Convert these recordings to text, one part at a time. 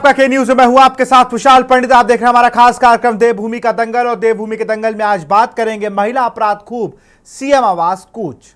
आपका के न्यूज में मैं हूं आपके साथ विशाल पंडित। आप देख रहे हैं हमारा खास कार्यक्रम देवभूमि का दंगल। और देवभूमि के दंगल में आज बात करेंगे महिला अपराध खूब, सीएम आवास कूच।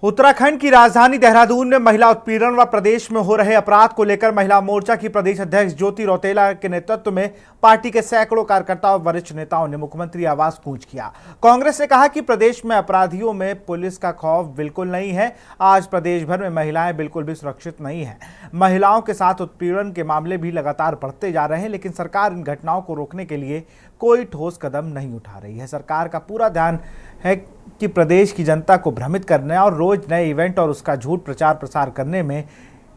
उत्तराखंड की राजधानी देहरादून में महिला उत्पीड़न व प्रदेश में हो रहे अपराध को लेकर महिला मोर्चा की प्रदेश अध्यक्ष ज्योति रौतेला के नेतृत्व में पार्टी के सैकड़ों कार्यकर्ताओं और वरिष्ठ नेताओं ने मुख्यमंत्री आवास कूच किया। कांग्रेस ने कहा कि प्रदेश में अपराधियों में पुलिस का खौफ बिल्कुल नहीं है। आज प्रदेश भर में महिलाएं बिल्कुल भी सुरक्षित नहीं है। महिलाओं के साथ उत्पीड़न के मामले भी लगातार बढ़ते जा रहे हैं, लेकिन सरकार इन घटनाओं को रोकने के लिए कोई ठोस कदम नहीं उठा रही है। सरकार का पूरा ध्यान है कि प्रदेश की जनता को भ्रमित करने और रोज नए इवेंट और उसका झूठ प्रचार प्रसार करने में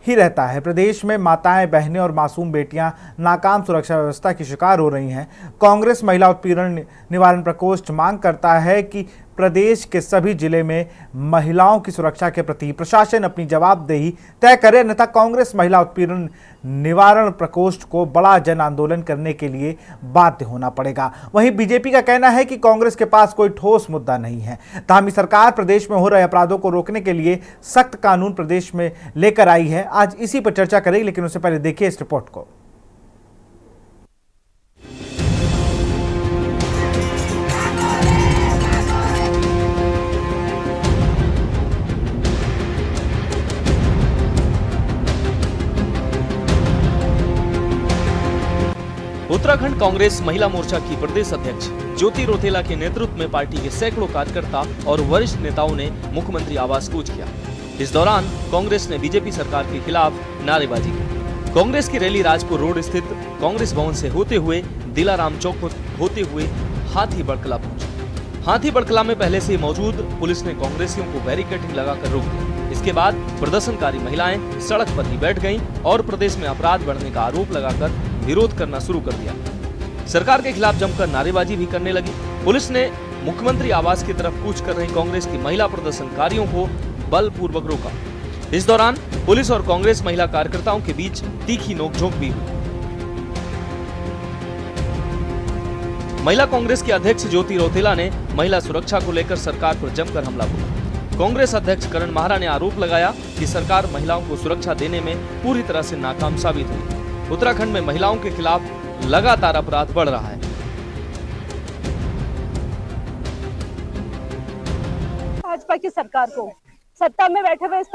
ही रहता है। प्रदेश में माताएं, बहनें और मासूम बेटियां नाकाम सुरक्षा व्यवस्था की शिकार हो रही हैं। कांग्रेस महिला उत्पीड़न निवारण प्रकोष्ठ मांग करता है कि प्रदेश के सभी जिले में महिलाओं की सुरक्षा के प्रति प्रशासन अपनी जवाबदेही तय करे, अन्यथा कांग्रेस महिला उत्पीड़न निवारण प्रकोष्ठ को बड़ा जन आंदोलन करने के लिए बाध्य होना पड़ेगा। वहीं बीजेपी का कहना है कि कांग्रेस के पास कोई ठोस मुद्दा नहीं है। धामी सरकार प्रदेश में हो रहे अपराधों को रोकने के लिए सख्त कानून प्रदेश में लेकर आई है। आज इसी पर चर्चा करेंगे, लेकिन उससे पहले देखिए इस रिपोर्ट को। उत्तराखंड कांग्रेस महिला मोर्चा की प्रदेश अध्यक्ष ज्योति रौतेला के नेतृत्व में पार्टी के सैकड़ों कार्यकर्ता और वरिष्ठ नेताओं ने मुख्यमंत्री आवास कूच किया। इस दौरान कांग्रेस ने बीजेपी सरकार के खिलाफ नारेबाजी की। कांग्रेस की रैली राजपुर रोड स्थित कांग्रेस भवन से होते हुए दिलाराम चौक होते हुए हाथी बड़कला पहुंची। हाथी बड़कला में पहले से मौजूद पुलिस ने कांग्रेसियों को बैरिकेडिंग लगाकर रोक दिया। इसके बाद प्रदर्शनकारी महिलाएं सड़क पर ही बैठ गईं और प्रदेश में अपराध बढ़ने का आरोप लगाकर विरोध करना शुरू कर दिया। सरकार के खिलाफ जमकर नारेबाजी भी करने लगी। पुलिस ने मुख्यमंत्री आवास की तरफ कूच कर रही कांग्रेस की महिला प्रदर्शनकारियों को बलपूर्वक रोका। इस दौरान पुलिस और कांग्रेस महिला कार्यकर्ताओं के बीच तीखी नोकझोंक भी हुई। महिला कांग्रेस के अध्यक्ष ज्योति रौतेला ने महिला सुरक्षा को लेकर सरकार पर जमकर हमला बोला। कांग्रेस अध्यक्ष करण माहरा ने आरोप लगाया कि सरकार महिलाओं को सुरक्षा देने में पूरी तरह से नाकाम साबित हुई। उत्तराखंड में महिलाओं के खिलाफ लगातार अपराध बढ़ रहा है। भाजपा की सरकार को सत्ता में बैठे हुए इस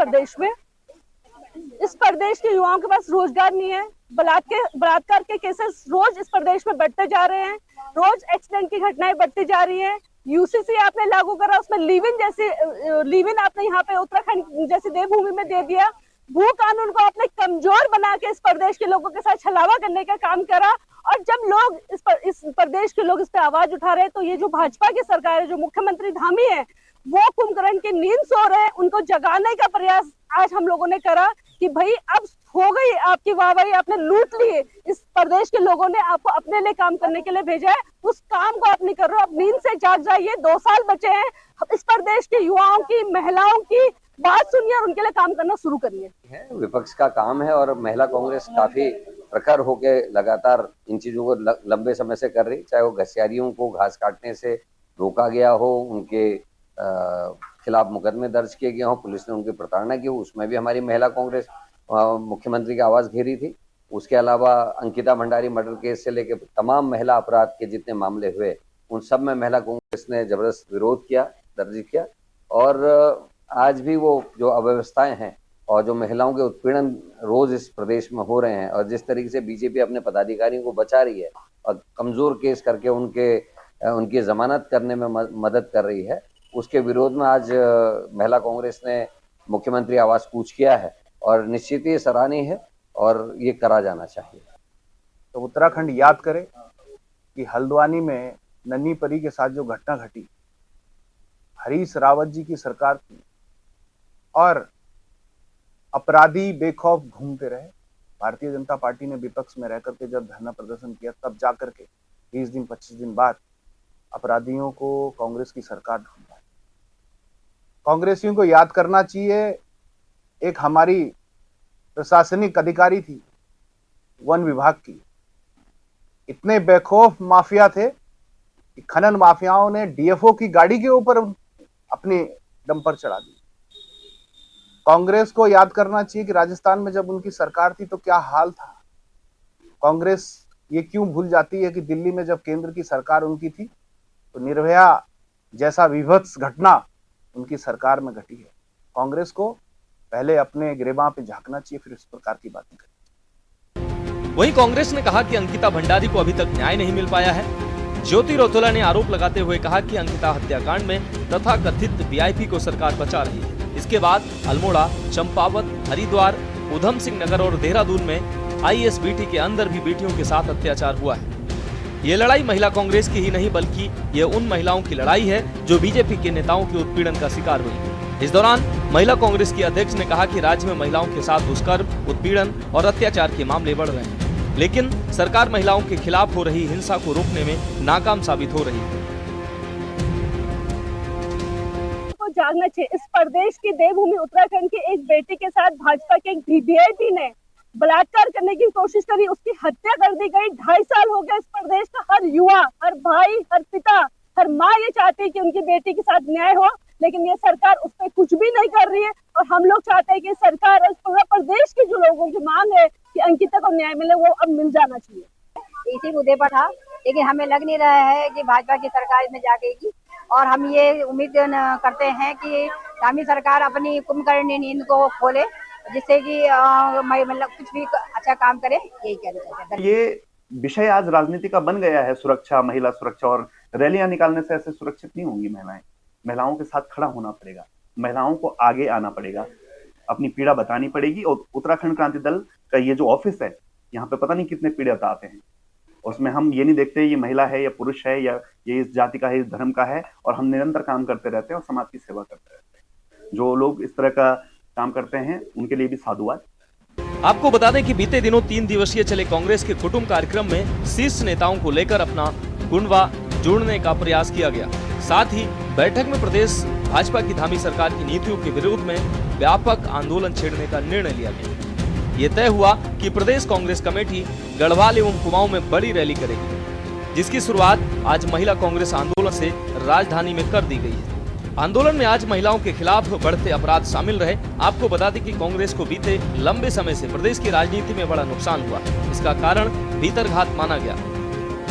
प्रदेश के युवाओं के पास रोजगार नहीं है। बलात्कार के केसेस रोज इस प्रदेश में बढ़ते जा रहे हैं। रोज एक्सीडेंट की घटनाएं बढ़ती जा रही हैं। यूसीसी आपने लागू करा, उसमें लिव इन आपने यहाँ पे उत्तराखंड जैसी देवभूमि में दे दिया। भू कानून को आपने कमजोर बना के इस प्रदेश के लोगों के साथ छलावा करने का काम करा। और जब लोग इस प्रदेश के लोग इस पे आवाज उठा रहे हैं, तो ये जो भाजपा की सरकार है, जो मुख्यमंत्री धामी है, वो कुंभकर्ण की नींद सो रहे हैं। उनको जगाने का प्रयास आज हम लोगों ने करा कि भाई अब हो गई आपकी वाहवाही, आपने लूट ली। इस प्रदेश के लोगों ने आपको अपने लिए काम करने के लिए भेजा है, उस काम को आप नहीं कर रहे हो। अब नींद से जाग जाइए। 2 साल बचे हैं। इस प्रदेश के युवाओं की, महिलाओं की बात सुनिए और उनके लिए काम करना शुरू करिए। विपक्ष का काम है और महिला कांग्रेस काफी प्रखर होके लगातार इन चीजों को लंबे समय से कर रही। चाहे वो घसियारियों को घास काटने से रोका गया हो, उनके खिलाफ मुकदमे दर्ज किए गए हो, पुलिस ने उनकी प्रताड़ना की हो, उसमें भी हमारी महिला कांग्रेस मुख्यमंत्री की आवाज घेरी थी। उसके अलावा अंकिता भंडारी मर्डर केस से लेकर तमाम महिला अपराध के जितने मामले हुए, उन सब में महिला कांग्रेस ने जबरदस्त विरोध किया, दर्ज किया। और आज भी वो जो अव्यवस्थाएं हैं और जो महिलाओं के उत्पीड़न रोज इस प्रदेश में हो रहे हैं, और जिस तरीके से बीजेपी अपने पदाधिकारियों को बचा रही है और कमजोर केस करके उनकी जमानत करने में मदद कर रही है, उसके विरोध में आज महिला कांग्रेस ने मुख्यमंत्री आवास कूच किया है। और निश्चित ही सराहनीय है और ये करा जाना चाहिए। तो उत्तराखंड याद करे कि हल्द्वानी में नन्ही परी के साथ जो घटना घटी, हरीश रावत जी की सरकार की, और अपराधी बेखौफ घूमते रहे। भारतीय जनता पार्टी ने विपक्ष में रह करके जब धरना प्रदर्शन किया, तब जाकर के 20 दिन 25 दिन बाद अपराधियों को कांग्रेस की सरकार ढूंढ पाई। कांग्रेसियों को याद करना चाहिए एक हमारी प्रशासनिक अधिकारी थी वन विभाग की, इतने बेखौफ माफिया थे कि खनन माफियाओं ने डीएफओ की गाड़ी के ऊपर अपनी डंपर चढ़ा दी। कांग्रेस को याद करना चाहिए कि राजस्थान में जब उनकी सरकार थी तो क्या हाल था। कांग्रेस ये क्यों भूल जाती है कि दिल्ली में जब केंद्र की सरकार उनकी थी तो निर्भया जैसा विभत्स घटना उनकी सरकार में घटी है। कांग्रेस को पहले अपने गिरेबां पे झांकना चाहिए, फिर इस प्रकार की बातें करें। वहीं कांग्रेस ने कहा कि अंकिता भंडारी को अभी तक न्याय नहीं मिल पाया है। ज्योति रौतेला ने आरोप लगाते हुए कहा कि अंकिता हत्याकांड में तथाकथित वीआईपी को सरकार बचा रही है। इसके बाद अल्मोड़ा, चंपावत, हरिद्वार, उधम सिंह नगर और देहरादून में आईएसबीटी के अंदर भी बेटियों के साथ अत्याचार हुआ है। ये लड़ाई महिला कांग्रेस की ही नहीं बल्कि ये उन महिलाओं की लड़ाई है जो बीजेपी के नेताओं के उत्पीड़न का शिकार हुई। इस दौरान महिला कांग्रेस की अध्यक्ष ने कहा कि राज्य में महिलाओं के साथ दुष्कर्म, उत्पीड़न और अत्याचार के मामले बढ़ रहे हैं, लेकिन सरकार महिलाओं के खिलाफ हो रही हिंसा को रोकने में नाकाम साबित हो रही है। जागना चाहिए। इस प्रदेश की देवभूमि उत्तराखंड की एक बेटी के साथ भाजपा के एक वीवीआईपी ने बलात्कार करने की कोशिश करी, उसकी हत्या कर दी गई। 2.5 साल हो गए। इस प्रदेश का हर युवा, हर भाई, हर पिता, हर माँ ये चाहती है कि उनकी बेटी के साथ न्याय हो, लेकिन ये सरकार उस पर कुछ भी नहीं कर रही है। और हम लोग चाहते हैं कि सरकार और पूरा प्रदेश के जो लोगों की मांग है कि अंकिता को न्याय मिले, वो अब मिल जाना चाहिए। इसी मुद्दे पर था, लेकिन हमें लग नहीं रहा है कि भाजपा की सरकार इसमें जागेगी। और हम ये उम्मीद करते हैं कि आगामी सरकार अपनी कुंभकर्णी नींद को खोले, जिससे कि मतलब कुछ भी अच्छा काम करे। यही कहना चाहते हैं। ये विषय आज राजनीति का बन गया है, सुरक्षा, महिला सुरक्षा, और रैलियां निकालने से ऐसे सुरक्षित नहीं होंगी महिलाएं। महिलाओं के साथ खड़ा होना पड़ेगा, महिलाओं को आगे आना पड़ेगा, अपनी पीड़ा बतानी पड़ेगी। और उत्तराखंड क्रांति दल का ये जो ऑफिस है, यहाँ पे पता नहीं कितने पीड़ित आते हैं, उसमें हम ये नहीं देखते ये महिला है या पुरुष है या ये इस जाति का है, इस धर्म का है, और हम निरंतर काम करते रहते हैं और समाज की सेवा करते रहते हैं। जो लोग इस तरह का काम करते हैं उनके लिए भी साधुवाद। आपको बता दें कि बीते दिनों 3 दिवसीय चले कांग्रेस के कुटुंब कार्यक्रम में शीर्ष नेताओं को लेकर अपना गुणवा जोड़ने का प्रयास किया गया। साथ ही बैठक में प्रदेश भाजपा की धामी सरकार की नीतियों के विरोध में व्यापक आंदोलन छेड़ने का निर्णय लिया गया। ये तय हुआ कि प्रदेश कांग्रेस कमेटी गढ़वाल एवं कुमाऊं में बड़ी रैली करेगी, जिसकी शुरुआत आज महिला कांग्रेस आंदोलन से राजधानी में कर दी गई है। आंदोलन में आज महिलाओं के खिलाफ बढ़ते अपराध शामिल रहे। आपको बता दें कि कांग्रेस को बीते लंबे समय से प्रदेश की राजनीति में बड़ा नुकसान हुआ। इसका कारण भीतरघात माना गया।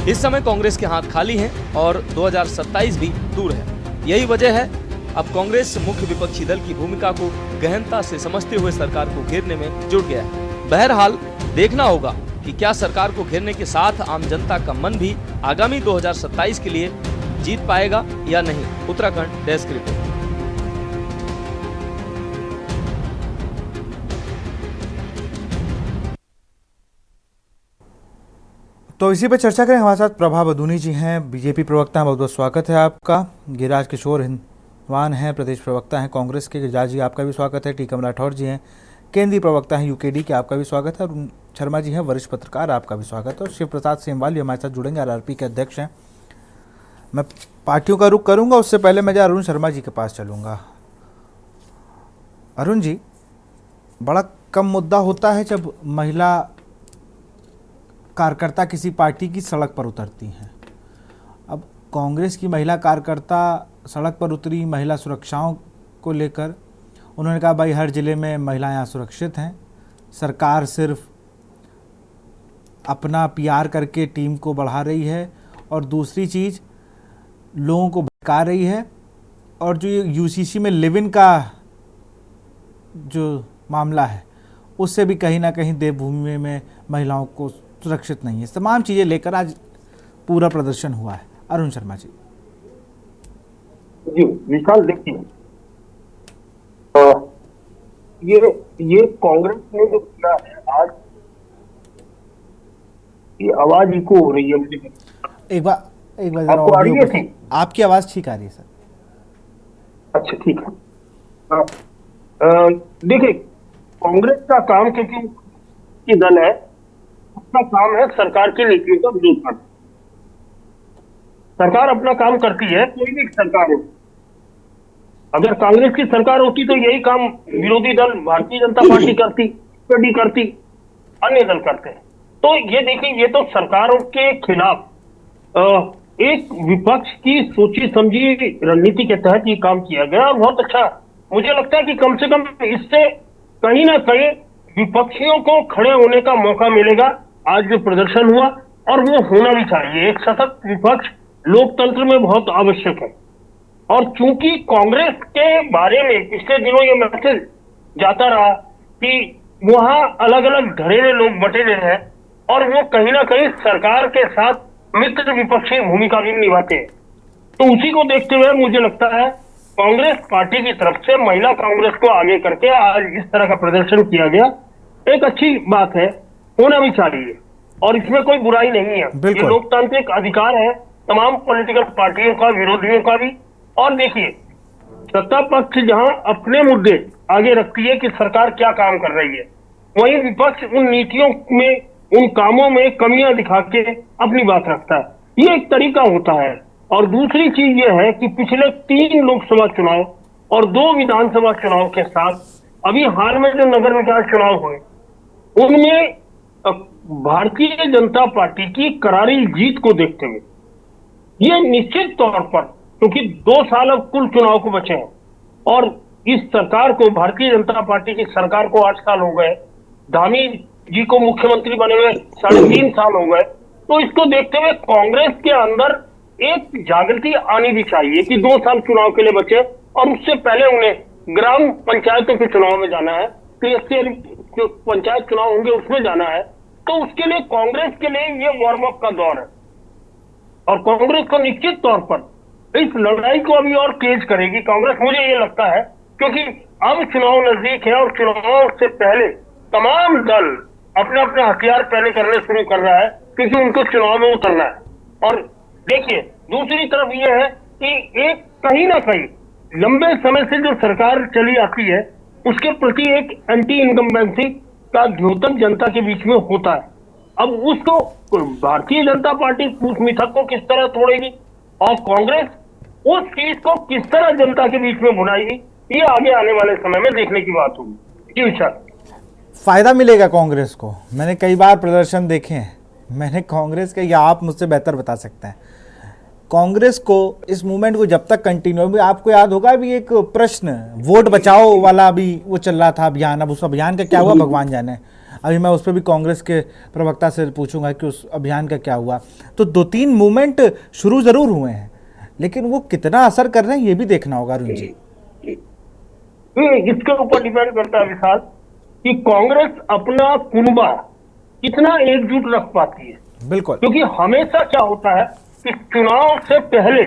इस समय कांग्रेस के हाथ खाली हैं और 2027 भी दूर है। यही वजह है अब कांग्रेस मुख्य विपक्षी दल की भूमिका को गहनता से समझते हुए सरकार को घेरने में जुट गया है। बहरहाल देखना होगा कि क्या सरकार को घेरने के साथ आम जनता का मन भी आगामी 2027 के लिए जीत पाएगा या नहीं। Uttarakhand desk report. तो इसी पर चर्चा करें। हमारे साथ प्रभा बदूनी जी हैं, बीजेपी प्रवक्ता हैं। बहुत बहुत स्वागत है आपका। गिरिराज किशोर हिंदवान हैं, प्रदेश प्रवक्ता हैं कांग्रेस के। गिरिराज जी आपका भी स्वागत है। टीकम राठौर जी हैं, केंद्रीय प्रवक्ता हैं यूकेडी के, आपका भी स्वागत है। और शर्मा जी हैं, वरिष्ठ पत्रकार, आपका भी स्वागत है। और शिव प्रसाद सेमवाल भी हमारे साथ जुड़ेंगे, आरआरपी के अध्यक्ष हैं। मैं पार्टियों का रुख करूंगा, उससे पहले मैं अरुण शर्मा जी के पास चलूंगा। अरुण जी, बड़ा कम मुद्दा होता है जब महिला कार्यकर्ता किसी पार्टी की सड़क पर उतरती हैं। अब कांग्रेस की महिला कार्यकर्ता सड़क पर उतरी महिला सुरक्षाओं को लेकर। उन्होंने कहा भाई हर ज़िले में महिलाएं यहाँ सुरक्षित हैं, सरकार सिर्फ अपना पीआर करके टीम को बढ़ा रही है, और दूसरी चीज़ लोगों को भड़का रही है। और जो यूसीसी में लिव इन का जो मामला है, उससे भी कहीं ना कहीं देवभूमि में महिलाओं को सुरक्षित नहीं है। तमाम चीज़ें लेकर आज पूरा प्रदर्शन हुआ है। अरुण शर्मा जी। जी विशाल, देखिए ये कांग्रेस ने जो किया है आज, ये आवाज इको हो रही है मुझे। एक बार आपको आ रही है? ठीक, आपकी आवाज ठीक आ रही है सर। अच्छा ठीक है। देखिए, कांग्रेस का काम, क्योंकि दल है, उसका काम है सरकार की नीतियों का विरोध करना। सरकार अपना काम करती है, कोई भी सरकार हो, अगर कांग्रेस की सरकार होती तो यही काम विरोधी दल भारतीय जनता पार्टी करती, पीडी करती, अन्य दल करते हैं। तो ये देखिए, ये तो सरकारों के खिलाफ एक विपक्ष की सोची समझी रणनीति के तहत ये काम किया गया और बहुत अच्छा। मुझे लगता है कि कम से कम इससे कहीं ना कहीं विपक्षियों को खड़े होने का मौका मिलेगा। आज जो प्रदर्शन हुआ, और वो होना भी चाहिए, एक सशक्त विपक्ष लोकतंत्र में बहुत आवश्यक है। और चूंकि कांग्रेस के बारे में पिछले दिनों ये मैसेज जाता रहा कि वहां अलग अलग धड़े में लोग बटे हुए हैं और वो कहीं ना कहीं सरकार के साथ मित्र विपक्षी भूमिका भी निभाते हैं, तो उसी को देखते हुए मुझे लगता है कांग्रेस पार्टी की तरफ से महिला कांग्रेस को आगे करके आज इस तरह का प्रदर्शन किया गया, एक अच्छी बात है, होना भी चाहिए और इसमें कोई बुराई नहीं है। ये लोकतांत्रिक अधिकार है तमाम पॉलिटिकल पार्टियों का, विरोधियों का भी। और देखिए, सत्ता पक्ष जहां अपने मुद्दे आगे रखती है कि सरकार क्या काम कर रही है, वहीं विपक्ष उन नीतियों में, उन कामों में कमियां दिखा के अपनी बात रखता है। ये एक तरीका होता है। और दूसरी चीज ये है कि पिछले 3 लोकसभा चुनाव और 2 विधानसभा चुनाव के साथ अभी हाल में जो नगर निकाय चुनाव हुए, उनमें भारतीय जनता पार्टी की करारी जीत को देखते हुए ये निश्चित तौर पर, क्योंकि 2 साल अब कुल चुनाव को बचे हैं और इस सरकार को, भारतीय जनता पार्टी की सरकार को 8 साल हो गए, धामी जी को मुख्यमंत्री बने हुए 3.5 साल हो गए, तो इसको देखते हुए कांग्रेस के अंदर एक जागृति आनी भी चाहिए कि 2 साल चुनाव के लिए बचे और उससे पहले उन्हें ग्राम पंचायतों के चुनाव में जाना है, पीएससी जो पंचायत चुनाव होंगे उसमें जाना है। तो उसके लिए कांग्रेस के लिए ये वार्म अप का दौर है और कांग्रेस को निश्चित तौर पर इस लड़ाई को अभी और तेज करेगी कांग्रेस, मुझे ये लगता है, क्योंकि अब चुनाव नजदीक है और चुनाव से पहले तमाम दल अपने अपने हथियार पहले करने शुरू कर रहा है क्योंकि उनको चुनाव में उतरना है। और देखिए, दूसरी तरफ यह है कि एक कहीं ना कहीं लंबे समय से जो सरकार चली आती है उसके प्रति एक एंटी इनकम्बेंसी का द्योतक जनता के बीच में होता है। अब उसको भारतीय जनता पार्टी उस मिथक को किस तरह तोड़ेगी और कांग्रेस उस चीज को किस तरह जनता के बीच में भुनाएगी, ये आगे आने वाले समय में देखने की बात होगी। जी विशाल, फायदा मिलेगा कांग्रेस को। मैंने कई बार प्रदर्शन देखे हैं, मैंने कांग्रेस के, या आप मुझसे बेहतर बता सकते हैं, कांग्रेस को इस मूवमेंट को जब तक कंटिन्यू, भी आपको याद होगा अभी एक प्रश्न वोट बचाओ वाला भी वो चल रहा था अभियान, अब उस अभियान का क्या हुआ भगवान जाने। अभी मैं उस पर भी कांग्रेस के प्रवक्ता से पूछूंगा कि उस अभियान का क्या हुआ। तो 2-3 मूवमेंट शुरू जरूर हुए हैं, लेकिन वो कितना असर कर रहे हैं ये भी देखना होगा। अरुण जी, इसके ऊपर डिपेंड करता है विशाल कि कांग्रेस अपना कुनबा कितना एकजुट रख पाती है। बिल्कुल, क्योंकि हमेशा क्या होता है कि चुनाव से पहले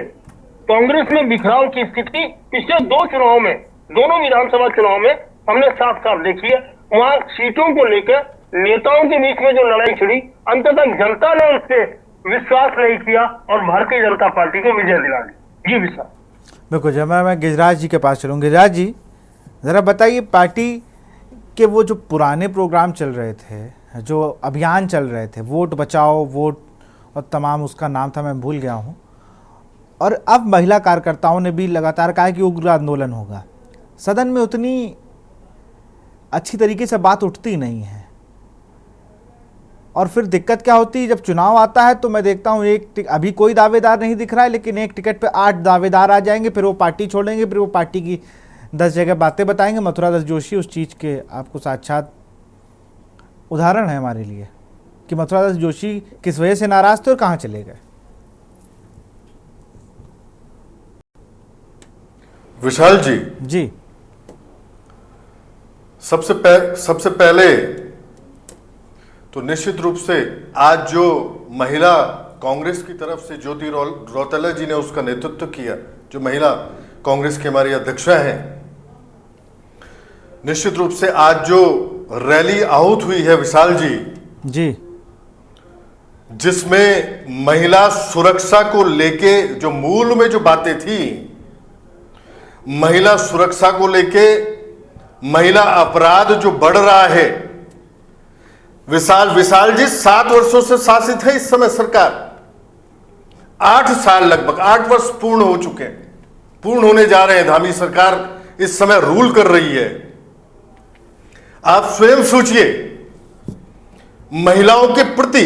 कांग्रेस में बिखराव की स्थिति पिछले 2 चुनाव में, दोनों विधानसभा चुनाव में हमने साफ साफ देखी है। वहां सीटों को लेकर नेताओं के बीच में जो लड़ाई छिड़ी, अंततः जनता ने उससे विश्वास नहीं किया और भारतीय जनता पार्टी को विजय दिला दी। जी विशाल, बिल्कुल। जब मैं गिरिराज जी के पास चलूँ, गिरिराज जी जरा बताइए, पार्टी के वो जो पुराने प्रोग्राम चल रहे थे, जो अभियान चल रहे थे, वोट बचाओ, वोट और तमाम उसका नाम था, मैं भूल गया हूँ, और अब महिला कार्यकर्ताओं ने भी लगातार कहा कि उग्र आंदोलन होगा। सदन में उतनी अच्छी तरीके से बात उठती नहीं है और फिर दिक्कत क्या होती है जब चुनाव आता है, तो मैं देखता हूँ अभी कोई दावेदार नहीं दिख रहा है, लेकिन एक टिकट पे 8 दावेदार आ जाएंगे, फिर वो पार्टी छोड़ेंगे, फिर वो पार्टी की 10 जगह बातें बताएंगे। मथुरा दास जोशी उस चीज़ के आपको साक्षात उदाहरण है हमारे लिए कि मथुरा दास जोशी किस वजह से नाराज थे और कहाँ चले गए। विशाल जी, जी, सबसे पहले तो निश्चित रूप से आज जो महिला कांग्रेस की तरफ से ज्योति रौतेला जी ने उसका नेतृत्व किया, जो महिला कांग्रेस की हमारी अध्यक्षा हैं, निश्चित रूप से आज जो रैली आहूत हुई है विशाल जी, जिसमें महिला सुरक्षा को लेके जो मूल में जो बातें थी, महिला सुरक्षा को लेके, महिला अपराध जो बढ़ रहा है, विशाल जी 7 वर्षों से शासित है इस समय सरकार, 8 साल लगभग 8 वर्ष पूर्ण हो चुके हैं। पूर्ण होने जा रहे हैं। धामी सरकार इस समय रूल कर रही है। आप स्वयं सोचिए, महिलाओं के प्रति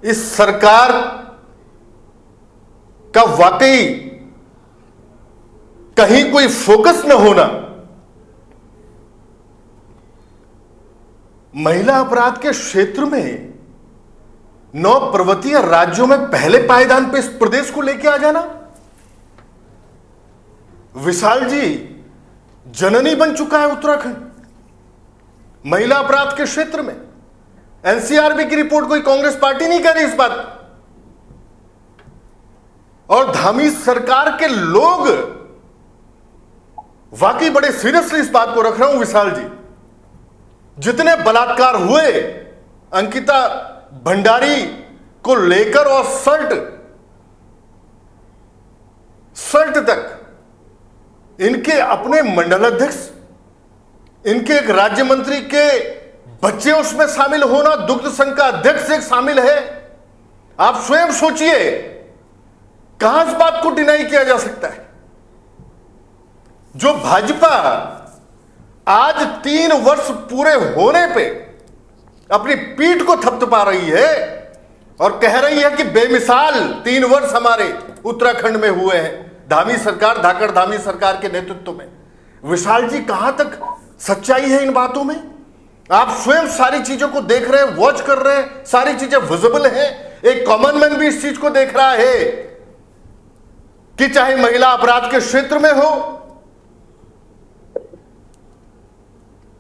इस सरकार का वाकई कहीं कोई फोकस न होना, महिला अपराध के क्षेत्र में 9 पर्वतीय राज्यों में पहले पायदान पे इस प्रदेश को लेके आ जाना। विशाल जी जननी बन चुका है उत्तराखंड महिला अपराध के क्षेत्र में। एनसीआरबी की रिपोर्ट कोई कांग्रेस पार्टी नहीं कर रही इस बात, और धामी सरकार के लोग वाकई बड़े सीरियसली इस बात को रख रहा हूं विशाल जी। जितने बलात्कार हुए अंकिता भंडारी को लेकर, और सल्ट तक इनके अपने मंडलाध्यक्ष, इनके एक राज्य मंत्री के बच्चे उसमें शामिल होना, दुग्ध संघ का अध्यक्ष एक शामिल है। आप स्वयं सोचिए, कहां इस बात को डिनाई किया जा सकता है? जो भाजपा आज 3 वर्ष पूरे होने पे अपनी पीठ को थपथपा रही है और कह रही है कि बेमिसाल 3 वर्ष हमारे उत्तराखंड में हुए हैं धामी सरकार, धाकड़ धामी सरकार के नेतृत्व में। विशाल जी, कहां तक सच्चाई है इन बातों में? आप स्वयं सारी चीजों को देख रहे हैं, वॉच कर रहे हैं, सारी चीजें विजिबल हैं। एक कॉमन मैन भी इस चीज को देख रहा है कि चाहे महिला अपराध के क्षेत्र में हो,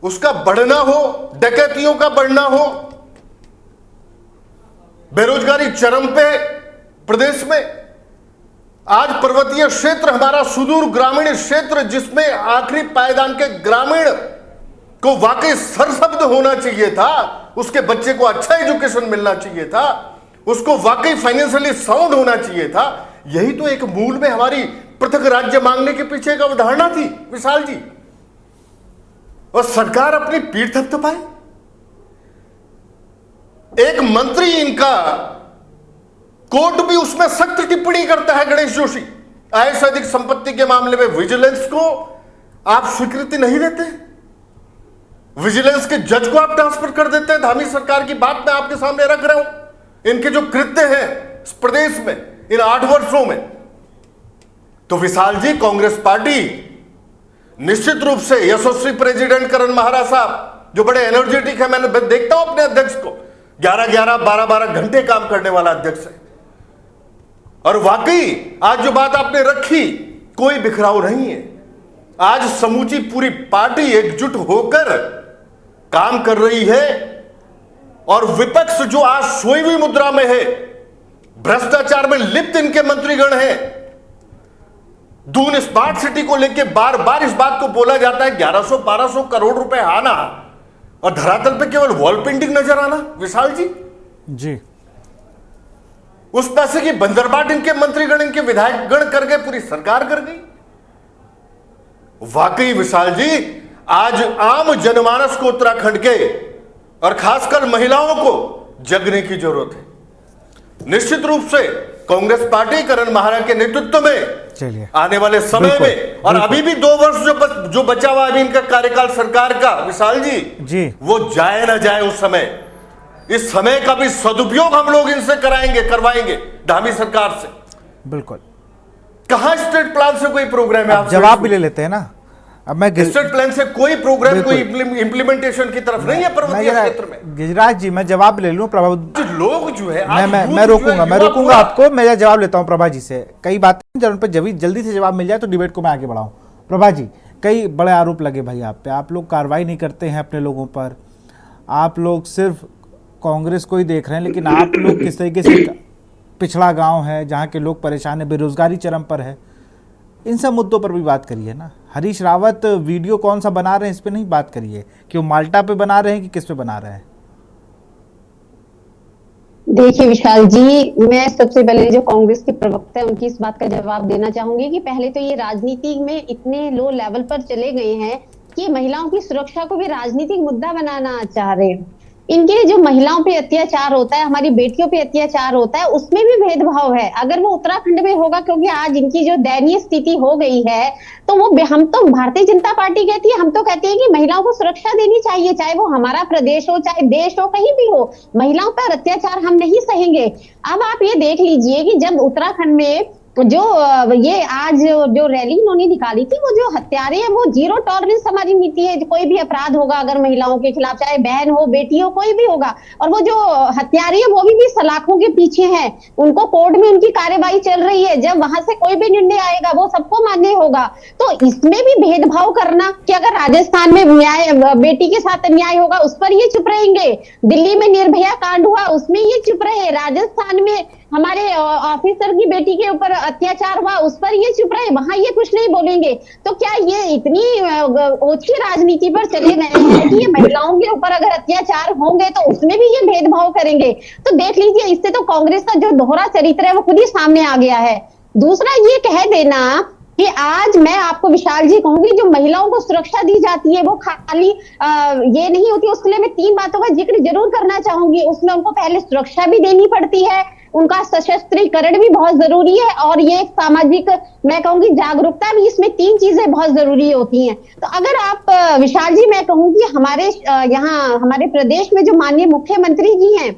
उसका बढ़ना हो, डकैतियों का बढ़ना हो, बेरोजगारी चरम पे प्रदेश में। आज पर्वतीय क्षेत्र, हमारा सुदूर ग्रामीण क्षेत्र, जिसमें आखिरी पायदान के ग्रामीण को वाकई सरशब्द होना चाहिए था, उसके बच्चे को अच्छा एजुकेशन मिलना चाहिए था, उसको वाकई फाइनेंशियली साउंड होना चाहिए था। यही तो एक मूल में हमारी पृथक राज्य मांगने के पीछे एक अवधारणा थी विशाल जी। और सरकार अपनी पीठ थपथपाए। एक मंत्री इनका कोर्ट भी उसमें सख्त टिप्पणी करता है, गणेश जोशी। आय से अधिक संपत्ति के मामले में विजिलेंस को आप स्वीकृति नहीं देते, विजिलेंस के जज को आप ट्रांसफर कर देते हैं। धामी सरकार की बात मैं आपके सामने रख रहा हूं, इनके जो कृत्य हैं इस प्रदेश में इन 8 वर्षों में। तो विशाल जी, कांग्रेस पार्टी निश्चित रूप से यशस्वी प्रेसिडेंट करण महाराज साहब जो बड़े एनर्जेटिक है, मैंने देखता हूं अपने अध्यक्ष को, 11-11, 12-12 घंटे काम करने वाला अध्यक्ष है। और वाकई आज जो बात आपने रखी, कोई बिखराव नहीं है। आज समूची पूरी पार्टी एकजुट होकर काम कर रही है, और विपक्ष जो आज सोई हुई मुद्रा में है, भ्रष्टाचार में लिप्त इनके मंत्रीगण हैं। दून स्मार्ट सिटी को लेकर बार बार इस बात को बोला जाता है, 1100-1200 करोड़ रुपए आना और धरातल पे केवल वॉल पेंटिंग नजर आना। विशाल जी, उस पैसे की बंदरबाट इनके मंत्रीगण, इनके विधायकगण कर गए, पूरी सरकार कर गई। वाकई विशाल जी, आज आम जनमानस को उत्तराखंड के और खासकर महिलाओं को जगने की जरूरत है। निश्चित रूप से कांग्रेस पार्टी करण महाराज के नेतृत्व में चलिए आने वाले समय में, और अभी भी 2 वर्ष जो बचा हुआ अभी इनका कार्यकाल सरकार का, विशाल जी वो जाए ना जाए उस समय, इस समय का भी सदुपयोग हम लोग इनसे करवाएंगे धामी सरकार से। बिल्कुल। कहां स्टेट प्लान से कोई प्रोग्राम है? आप जवाब भी ले लेते हैं ना। अब मैं स्टेट प्लान से कोई प्रोग्राम, कोई इंप्लीमेंटेशन की तरफ नहीं है पर्वतीय क्षेत्र में। गिरिराज जी, मैं जवाब ले लूं प्रभा, लोग जो है मैं रोकूंगा आपको। मैं जवाब लेता हूं प्रभा जी से। कई बातें जब उन पर जल्दी से जवाब मिल जाए तो डिबेट को मैं आगे बढ़ाऊं। प्रभा जी, कई बड़े आरोप लगे भाई आप पे, आप लोग कार्रवाई नहीं करते हैं अपने लोगों पर, आप लोग सिर्फ कांग्रेस को ही देख रहे हैं, लेकिन आप लोग किस तरीके से पिछड़ा गांव है जहां के लोग परेशान है, बेरोजगारी चरम पर है, इन सब मुद्दों पर भी बात करिए ना। हरीश रावत वीडियो कौन सा बना रहे हैं इस पे नहीं बात करिए कि वो माल्टा पे बना रहे हैं कि किस पे बना रहे हैं। देखिए विशाल जी, मैं सबसे पहले जो कांग्रेस के प्रवक्ता है उनकी इस बात का जवाब देना चाहूंगी कि पहले तो ये राजनीति में इतने लो लेवल पर चले गए हैं कि महिलाओं की सुरक्षा को भी राजनीतिक मुद्दा बनाना चाह रहे हैं। इनके जो महिलाओं पे अत्याचार होता है, हमारी बेटियों पे अत्याचार होता है, उसमें भी भेदभाव है। अगर वो उत्तराखंड में होगा, क्योंकि आज इनकी जो दयनीय स्थिति हो गई है, तो वो हम तो भारतीय जनता पार्टी कहती है, हम तो कहते हैं कि महिलाओं को सुरक्षा देनी चाहिए, चाहे वो हमारा प्रदेश हो, चाहे देश हो, कहीं भी हो, महिलाओं पर अत्याचार हम नहीं सहेंगे। अब आप ये देख लीजिए कि जब उत्तराखंड में जो ये आज जो रैली इन्होंने निकाली थी, वो जो हत्यारे हैं, वो जीरो टॉलरेंस हमारी नीति है। कोई भी अपराध होगा अगर महिलाओं के खिलाफ, चाहे बहन हो, बेटी हो, कोई भी होगा, और वो जो हत्यारे हैं वो भी सलाखों के पीछे हैं, उनको कोर्ट में उनकी कार्यवाही चल रही है। जब वहां से कोई भी निर्णय आएगा वो सबको मान्य होगा। तो इसमें भी भेदभाव करना कि अगर राजस्थान में न्याय, बेटी के साथ अन्याय होगा उस पर ये चुप रहेंगे, दिल्ली में निर्भया कांड हुआ उसमें ये चुप रहे, राजस्थान में हमारे ऑफिसर की बेटी के ऊपर अत्याचार हुआ उस पर ये चुप रहे, वहां ये कुछ नहीं बोलेंगे। तो क्या ये इतनी ओछी राजनीति पर चले गए हैं कि ये महिलाओं के ऊपर अगर अत्याचार होंगे तो उसमें भी ये भेदभाव करेंगे? तो देख लीजिए, इससे तो कांग्रेस का जो दोहरा चरित्र है वो खुद ही सामने आ गया है। दूसरा ये कह देना कि आज मैं आपको विशाल जी कहूंगी, जो महिलाओं को सुरक्षा दी जाती है वो खाली ये नहीं होती। उसके लिए मैं 3 बातों का जिक्र जरूर करना चाहूंगी। उसमें उनको पहले सुरक्षा भी देनी पड़ती है, उनका सशस्त्रीकरण भी बहुत जरूरी है, और ये एक सामाजिक, मैं कहूंगी, जागरूकता भी, इसमें 3 चीजें बहुत जरूरी होती हैं। तो अगर आप विशाल जी, मैं कहूंगी हमारे यहाँ हमारे प्रदेश में जो माननीय मुख्यमंत्री जी हैं,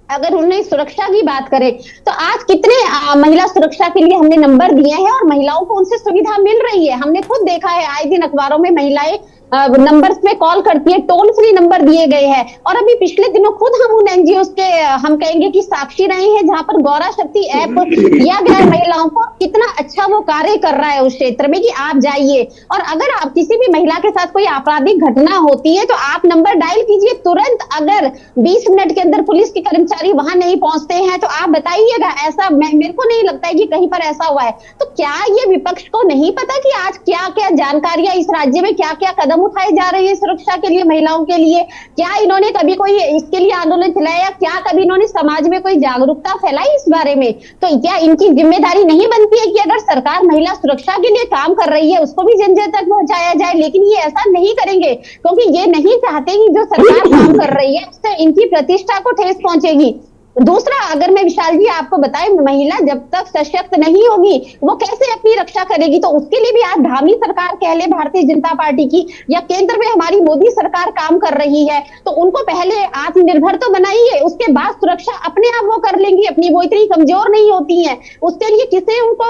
अगर उन्हें सुरक्षा की बात करें तो आज कितने महिला सुरक्षा के लिए हमने नंबर दिए हैं और महिलाओं को उनसे सुविधा मिल रही है। हमने खुद देखा है, आए दिन अखबारों में महिलाएं नंबर्स पे कॉल करती है, टोल फ्री नंबर दिए गए हैं। और अभी पिछले दिनों खुद हम उन एनजीओ के हम कहेंगे कि साक्षी रहे हैं, जहां पर गौरा शक्ति ऐप दिया गया है महिलाओं को। कितना अच्छा वो कार्य कर रहा है उस क्षेत्र में कि आप जाइए, और अगर आप किसी भी महिला के साथ कोई आपराधिक घटना होती है तो आप नंबर डायल कीजिए तुरंत। अगर 20 मिनट के अंदर पुलिस के कर्मचारी वहां नहीं पहुंचते हैं तो आप बताइएगा। ऐसा मेरे को नहीं लगता है कि कहीं पर ऐसा हुआ है। तो क्या ये विपक्ष को नहीं पता कि आज क्या क्या जानकारियां इस राज्य में, क्या क्या कदम उठाए जा रहे हैं सुरक्षा के लिए, महिलाओं के लिए? क्या इन्होंने कभी कोई इसके लिए आंदोलन चलाया? क्या कभी इन्होंने समाज में कोई जागरूकता फैलाई इस बारे में? तो क्या इनकी जिम्मेदारी नहीं बनती है कि अगर सरकार महिला सुरक्षा के लिए काम कर रही है उसको भी जन जन तक पहुंचाया जाए? लेकिन ये ऐसा नहीं करेंगे, क्योंकि ये नहीं चाहते कि जो सरकार काम कर रही है उससे इनकी प्रतिष्ठा को ठेस पहुंचेगी। दूसरा, अगर मैं विशाल जी आपको बताएं, महिला जब तक सशक्त नहीं होगी वो कैसे अपनी रक्षा करेगी? तो उसके लिए भी आज धामी सरकार कह ले भारतीय जनता पार्टी की, या केंद्र में हमारी मोदी सरकार काम कर रही है, तो उनको पहले आत्मनिर्भर तो बनाइए, उसके बाद सुरक्षा अपने आप वो कर लेंगी अपनी, वो इतनी कमजोर नहीं होती है। उसके लिए किसे उनको,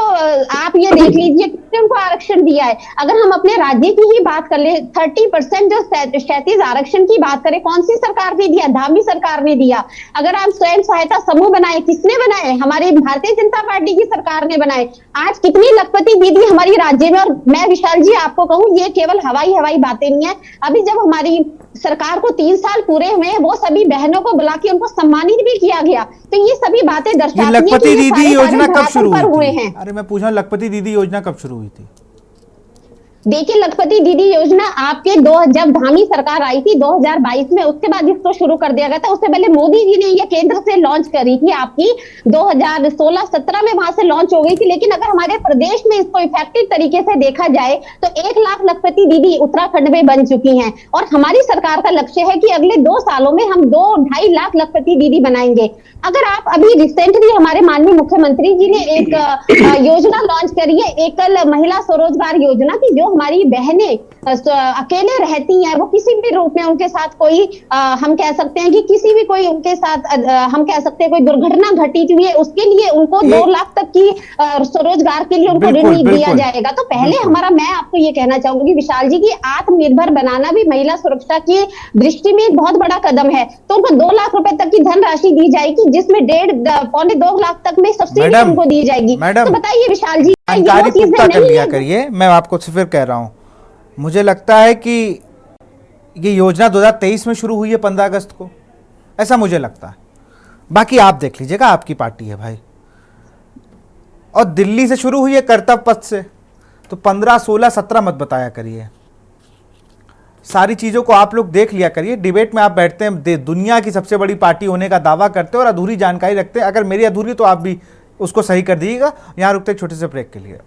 आप ये देख लीजिए किसने उनको आरक्षण दिया है। अगर हम अपने राज्य की ही बात कर ले, 30% जो क्षैतिज आरक्षण की बात करें, कौन सी सरकार ने दिया? धामी सरकार ने दिया। अगर आप स्वयं सहायता समूह बनाए, किसने बनाए? हमारी भारतीय जनता पार्टी की सरकार ने बनाए। आज कितनी लखपति दीदी हमारी राज्य में, और मैं विशाल जी आपको कहूं, ये केवल हवाई बातें नहीं है। अभी जब हमारी सरकार को 3 साल पूरे हुए, वो सभी बहनों को बुला के उनको सम्मानित भी किया गया। तो ये सभी बातें दर्शाती हैं कि लखपति दीदी योजना कब शुरू हुए हुई हैं। थी? अरे मैं पूछा, लखपति दीदी योजना कब शुरू हुई थी? देखिए, लखपति दीदी योजना आपके जब धामी सरकार आई थी 2022 में, उसके बाद इसको शुरू कर दिया गया था। उससे पहले मोदी जी ने ये केंद्र से लॉन्च करी थी, आपकी 2016-17 में वहां से लॉन्च हो गई थी। लेकिन अगर हमारे प्रदेश में इसको इफेक्टिव तरीके से देखा जाए तो 1 लाख लखपति दीदी उत्तराखंड में बन चुकी हैं, और हमारी सरकार का लक्ष्य है कि अगले 2 सालों में हम 2-2.5 लाख लखपति दीदी बनाएंगे। अगर आप अभी रिसेंटली हमारे माननीय मुख्यमंत्री जी ने एक योजना लॉन्च करी है, एकल महिला स्वरोजगार योजना की, जो हमारी बहनें अकेले रहती हैं, वो किसी भी रूप में उनके साथ कोई हम कह सकते हैं कि किसी भी कोई उनके साथ हम कह सकते हैं कोई दुर्घटना घटी हुई है, उसके लिए उनको 2 लाख तक की स्वरोजगार के लिए उनको ऋण दिया जाएगा। तो पहले हमारा, मैं आपको ये कहना चाहूंगी विशाल जी की आत्मनिर्भर बनाना भी महिला सुरक्षा की दृष्टि में एक बहुत बड़ा कदम है। तो उनको 2 लाख रुपए तक की धनराशि दी जाएगी, जिसमें 1.5-2 लाख तक में सब्सिडी उनको दी जाएगी। तो बताइए विशाल जी, जानकारी पुख्ता कर लिया करिए। मैं आपको फिर कह रहा हूं, मुझे लगता है कि ये योजना 2023 में शुरू हुई है 15 अगस्त को, ऐसा मुझे लगता है। बाकी आप देख लीजिएगा, आपकी पार्टी है भाई। और दिल्ली से शुरू हुई है कर्तव्य पथ से, तो 15, 16, 17 मत बताया करिए। सारी चीज़ों को आप लोग देख लिया करिए। डिबेट में आप बैठते हैं, दुनिया की सबसे बड़ी पार्टी होने का दावा करते हैं और अधूरी जानकारी रखते हैं। अगर मेरी अधूरी तो आप भी उसको सही कर दीजिएगा। यहाँ रुकते छोटे से ब्रेक के लिए।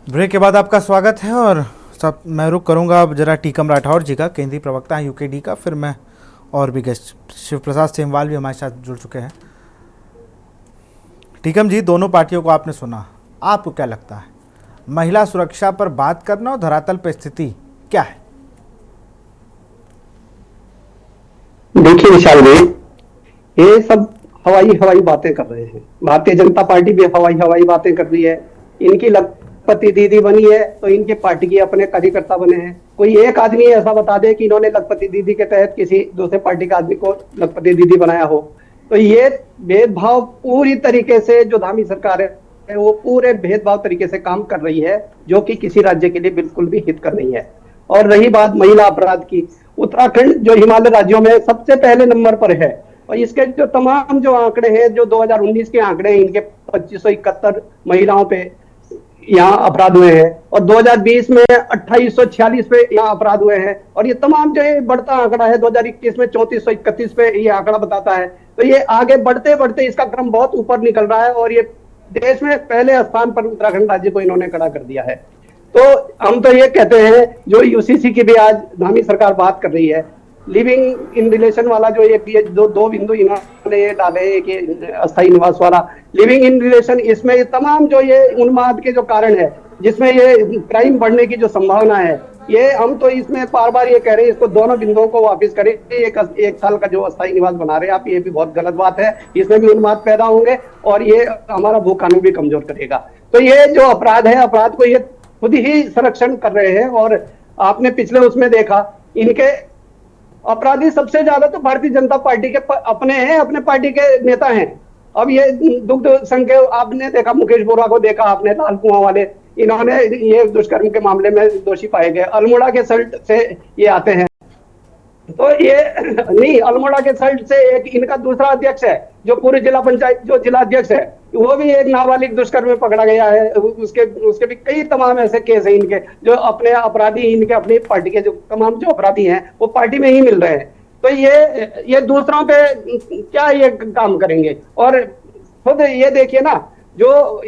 ब्रेक के बाद आपका स्वागत है और सब मैं रुक करूंगा अब जरा टीकम राठौर जी का, केंद्रीय प्रवक्ता हैं यूकेडी का, फिर मैं और भी गेस्ट शिव प्रसाद सेमवाल भी हमारे साथ जुड़ चुके हैं। टीकम जी, दोनों पार्टियों को आपने सुना, आपको क्या लगता है महिला सुरक्षा पर बात करना और धरातल पर स्थिति क्या है? देखिए विशाल भाई, ये सब हवाई बातें कर रहे हैं। भारतीय जनता पार्टी भी हवाई बातें कर रही है। इनकी लखपति दीदी बनी है तो इनके पार्टी के अपने कार्यकर्ता बने हैं। कोई एक आदमी ऐसा बता दे कि इन्होंने लखपति दीदी के तहत किसी दूसरे पार्टी के आदमी को लखपति दीदी बनाया हो। तो ये भेदभाव पूरी तरीके से जो धामी सरकार है वो पूरे भेदभाव तरीके से काम कर रही है, जो कि किसी राज्य के लिए बिल्कुल भी हितकर नहीं है। और रही बात महिला अपराध की, उत्तराखंड जो हिमालय राज्यों में सबसे पहले नंबर पर है और इसके जो तमाम जो आंकड़े हैं, जो 2019 के आंकड़े हैं, इनके 2571 महिलाओं पे यहाँ अपराध हुए हैं और 2020 में 2846 पे यहाँ अपराध हुए हैं। और ये तमाम जो बढ़ता आंकड़ा है 2021 में 3431 पे ये आंकड़ा बताता है। तो ये आगे बढ़ते बढ़ते इसका क्रम बहुत ऊपर निकल रहा है और ये देश में पहले स्थान पर उत्तराखंड राज्य को इन्होंने खड़ा कर दिया है। तो हम तो ये कहते हैं, जो यूसीसी की भी आज धामी सरकार बात कर रही है, लिविंग इन रिलेशन वाला जो ये दो बिंदु इन्होंने ये डाले, एक अस्थायी निवास वाला लिविंग इन रिलेशन, इसमें ये तमाम जो ये उन्माद के जो कारण है, जिसमें ये क्राइम बढ़ने की जो संभावना है, ये हम तो इसमें बार बार ये कह रहे हैं, इसको दोनों बिंदुओं को वापस करें। एक साल का जो अस्थायी निवास बना रहे हैं आप, ये भी बहुत गलत बात है। इसमें भी उन्माद पैदा होंगे और ये हमारा भू कानून भी कमजोर करेगा। तो ये जो अपराध है, अपराध को ये खुद ही संरक्षण कर रहे हैं। और आपने पिछले उसमें देखा, इनके अपराधी सबसे ज्यादा तो भारतीय जनता पार्टी के अपने हैं, अपने पार्टी के नेता हैं। अब ये दुग्ध संघ के आपने देखा, मुकेश बोरा को देखा आपने, लाल कुआं वाले, इन्होंने ये दुष्कर्म के मामले में दोषी पाए गए। अल्मोड़ा के सल्ट से ये आते हैं। तो ये नहीं, अल्मोड़ा के सल्ट से एक इनका दूसरा अध्यक्ष है, जो पूरे जिला पंचायत जो जिला अध्यक्ष है, वो भी एक नाबालिग दुष्कर्म में पकड़ा गया है। उसके भी कई तमाम ऐसे केस हैं इनके, जो अपने अपराधी इनके अपनी पार्टी के जो तमाम जो अपराधी हैं वो पार्टी में ही मिल रहे हैं। तो ये दूसरों पे क्या ये काम करेंगे। और खुद ये देखिए ना, जो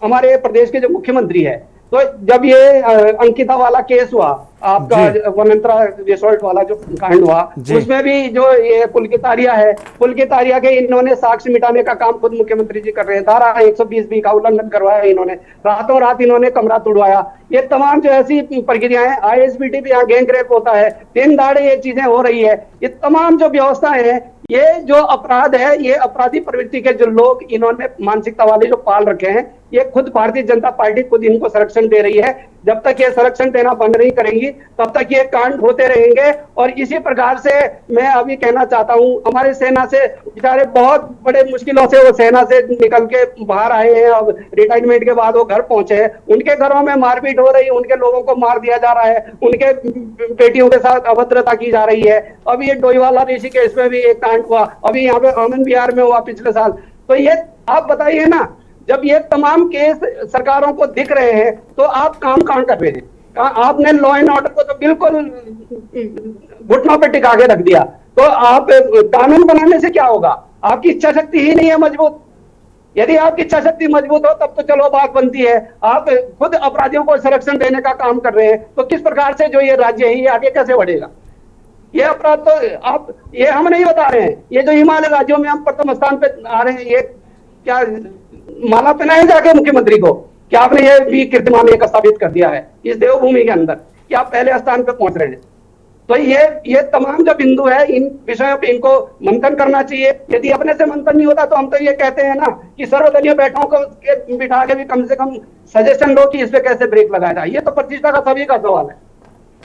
हमारे प्रदेश के जो मुख्यमंत्री है, तो जब ये अंकिता वाला केस हुआ, आपका वनंतरा रिसोर्ट वाला जो कांड हुआ, उसमें भी जो ये पुलकितारिया है, पुलकितारिया के इन्होंने साक्ष्य मिटाने का काम खुद मुख्यमंत्री जी कर रहे हैं। धारा 120 का उल्लंघन करवाया इन्होंने, रातों रात इन्होंने कमरा तोड़वाया। ये तमाम जो ऐसी प्रक्रियाएं, आईएसबीटी भी यहाँ गैंग रेप होता है, दिन दहाड़े ये चीजें हो रही है। ये तमाम जो व्यवस्थाएं हैं, ये जो अपराध है, ये अपराधी प्रवृत्ति के जो लोग इन्होंने मानसिकता वाले जो पाल रखे हैं, ये खुद भारतीय जनता पार्टी खुद इनको संरक्षण दे रही है। जब तक ये संरक्षण देना बंद नहीं करेंगी, तब तक ये कांड होते रहेंगे। और इसी प्रकार से मैं अभी कहना चाहता हूं, हमारे सेना से बेचारे बहुत बड़े मुश्किलों से वो सेना से निकल के बाहर आए हैं, अब रिटायरमेंट के बाद वो घर पहुंचे हैं, उनके घरों में मारपीट हो रही है, उनके लोगों को मार दिया जा रहा है, उनके बेटियों के साथ अभद्रता की जा रही है। अब ये डोईवाला ऋषिकेश में भी एक कांड हुआ, अभी यहाँ पे आनंद विहार में हुआ पिछले साल। तो ये आप बताइए ना, जब ये तमाम केस सरकारों को दिख रहे हैं, तो आप काम कहाँ कर रहे हैं? आपने लॉ एंड ऑर्डर को तो बिल्कुल घुटनों पे टिका के रख दिया। तो आप कानून बनाने से क्या होगा? आपकी इच्छा शक्ति ही नहीं है मजबूत। यदि आपकी इच्छा शक्ति मजबूत हो तब तो चलो बात बनती है। आप खुद अपराधियों को संरक्षण देने का काम कर रहे हैं, तो किस प्रकार से जो ये राज्य है ये आगे कैसे बढ़ेगा? ये अपराध तो आप, ये हम नहीं बता रहे हैं, ये जो हिमालय राज्यों में हम प्रथम स्थान पे आ रहे हैं, ये क्या माला पहनाए जाके मुख्यमंत्री को? क्या आपने ये भी कीर्तिमान एक स्थापित कर दिया है इस देवभूमि के अंदर कि आप पहले स्थान पे पहुंच रहे हैं? तो ये तमाम जो बिंदु है, इन विषयों पे इनको मंथन करना चाहिए। यदि अपने से मंथन नहीं होता तो हम तो ये कहते हैं ना कि सर्वदलीय बैठकों को बिठा के भी कम से कम सजेशन लो कि इस पे कैसे ब्रेक लगाया जाए। ये तो प्रतिष्ठा का सभी का सवाल है।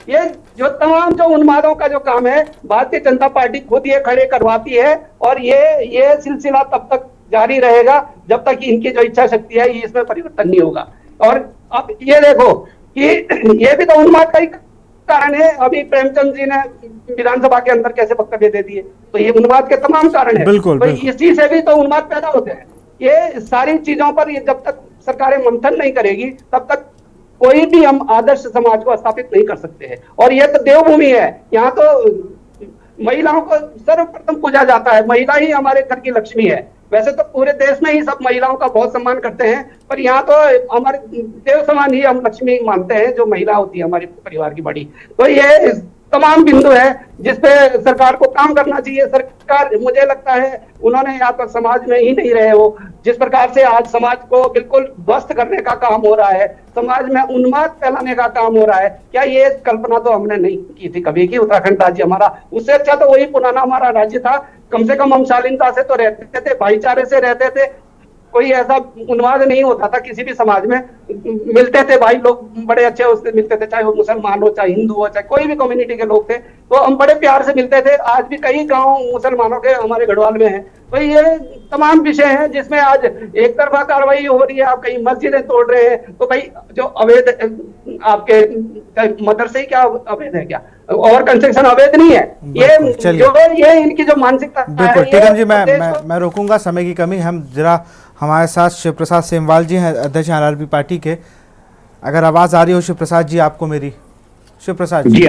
ये जो तमाम जो उन्मादों का जो काम है, भारतीय जनता पार्टी खुद ये खड़े करवाती है और ये सिलसिला तब तक जारी रहेगा जब तक इनकी जो इच्छा शक्ति है इसमें परिवर्तन नहीं होगा। और अब ये देखो कि ये भी तो उन्माद का ही कारण है। अभी प्रेमचंद जी ने विधानसभा के अंदर कैसे वक्तव्य दे दिए, तो ये उन्माद के तमाम कारण है। बिल्कुल, तो इसी से भी तो उन्माद पैदा होते हैं। ये सारी चीजों पर ये जब तक सरकारें मंथन नहीं करेगी, तब तक कोई भी हम आदर्श समाज को स्थापित नहीं कर सकते हैं। और ये तो देवभूमि है, यहाँ तो महिलाओं को सर्वप्रथम पूजा जाता है। महिला ही हमारे घर की लक्ष्मी है। वैसे तो पूरे देश में ही सब महिलाओं का बहुत सम्मान करते हैं, पर यहाँ तो हमारे देव समान ही हम लक्ष्मी मानते हैं जो महिला होती है हमारे परिवार की बड़ी। तो ये तमाम बिंदु है जिसपे सरकार को काम करना चाहिए। सरकार, मुझे लगता है उन्होंने यहाँ पर समाज में ही नहीं रहे हो, जिस प्रकार से आज समाज को बिल्कुल ध्वस्त करने का काम हो रहा है, समाज में उन्माद फैलाने का काम हो रहा है। क्या ये कल्पना तो हमने नहीं की थी कभी कि उत्तराखंड राज्य हमारा, उससे अच्छा तो वही पुराना हमारा राज्य था। कम से कम हम शालीनता से तो रहते थे, भाईचारे से रहते थे, कोई ऐसा उन्माद नहीं होता था किसी भी समाज में। मिलते थे भाई लोग, बड़े अच्छे उससे मिलते थे, चाहे वो मुसलमान हो, चाहे हिंदू हो, चाहे कोई भी कम्युनिटी के लोग थे, तो हम बड़े प्यार से मिलते थे। आज भी कई गांव मुसलमानों के हमारे गढ़वाल में हैं। तो ये तमाम विषय हैं जिसमें आज एक तरफा कार्रवाई हो रही है, आप कहीं मस्जिदें तोड़ रहे हैं, तो भाई जो अवैध आपके मदरसे क्या अवैध है क्या, और कंस्ट्रक्शन अवैध नहीं है। ये इनकी जो मानसिकता है। बिल्कुल टीकम जी, मैं रोकूंगा, समय की कमी। हम जरा हमारे साथ शिव प्रसाद सेमवाल जी हैं, अध्यक्ष आरआरपी पार्टी के। अगर आवाज आ रही हो शिव प्रसाद जी आपको मेरी? शिव प्रसाद जी,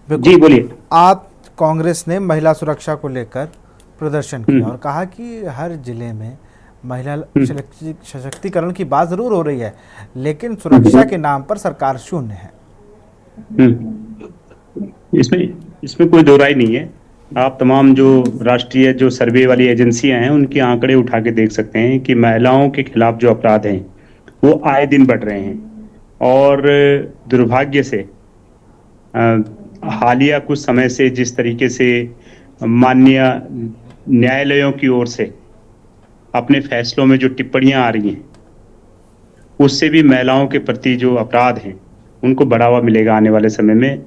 जी बोलिए। आप, कांग्रेस ने महिला सुरक्षा को लेकर प्रदर्शन किया और कहा कि हर जिले में महिला सशक्तिकरण की बात जरूर हो रही है, लेकिन सुरक्षा के नाम पर सरकार शून्य है। इसमें कोई दो राय नहीं है। आप तमाम जो राष्ट्रीय जो सर्वे वाली एजेंसियां हैं उनके आंकड़े उठा के देख सकते हैं कि महिलाओं के खिलाफ जो अपराध हैं वो आए दिन बढ़ रहे हैं। और दुर्भाग्य से हालिया कुछ समय से जिस तरीके से माननीय न्यायालयों की ओर से अपने फैसलों में जो टिप्पणियां आ रही हैं, उससे भी महिलाओं के प्रति जो अपराध हैं उनको बढ़ावा मिलेगा। आने वाले समय में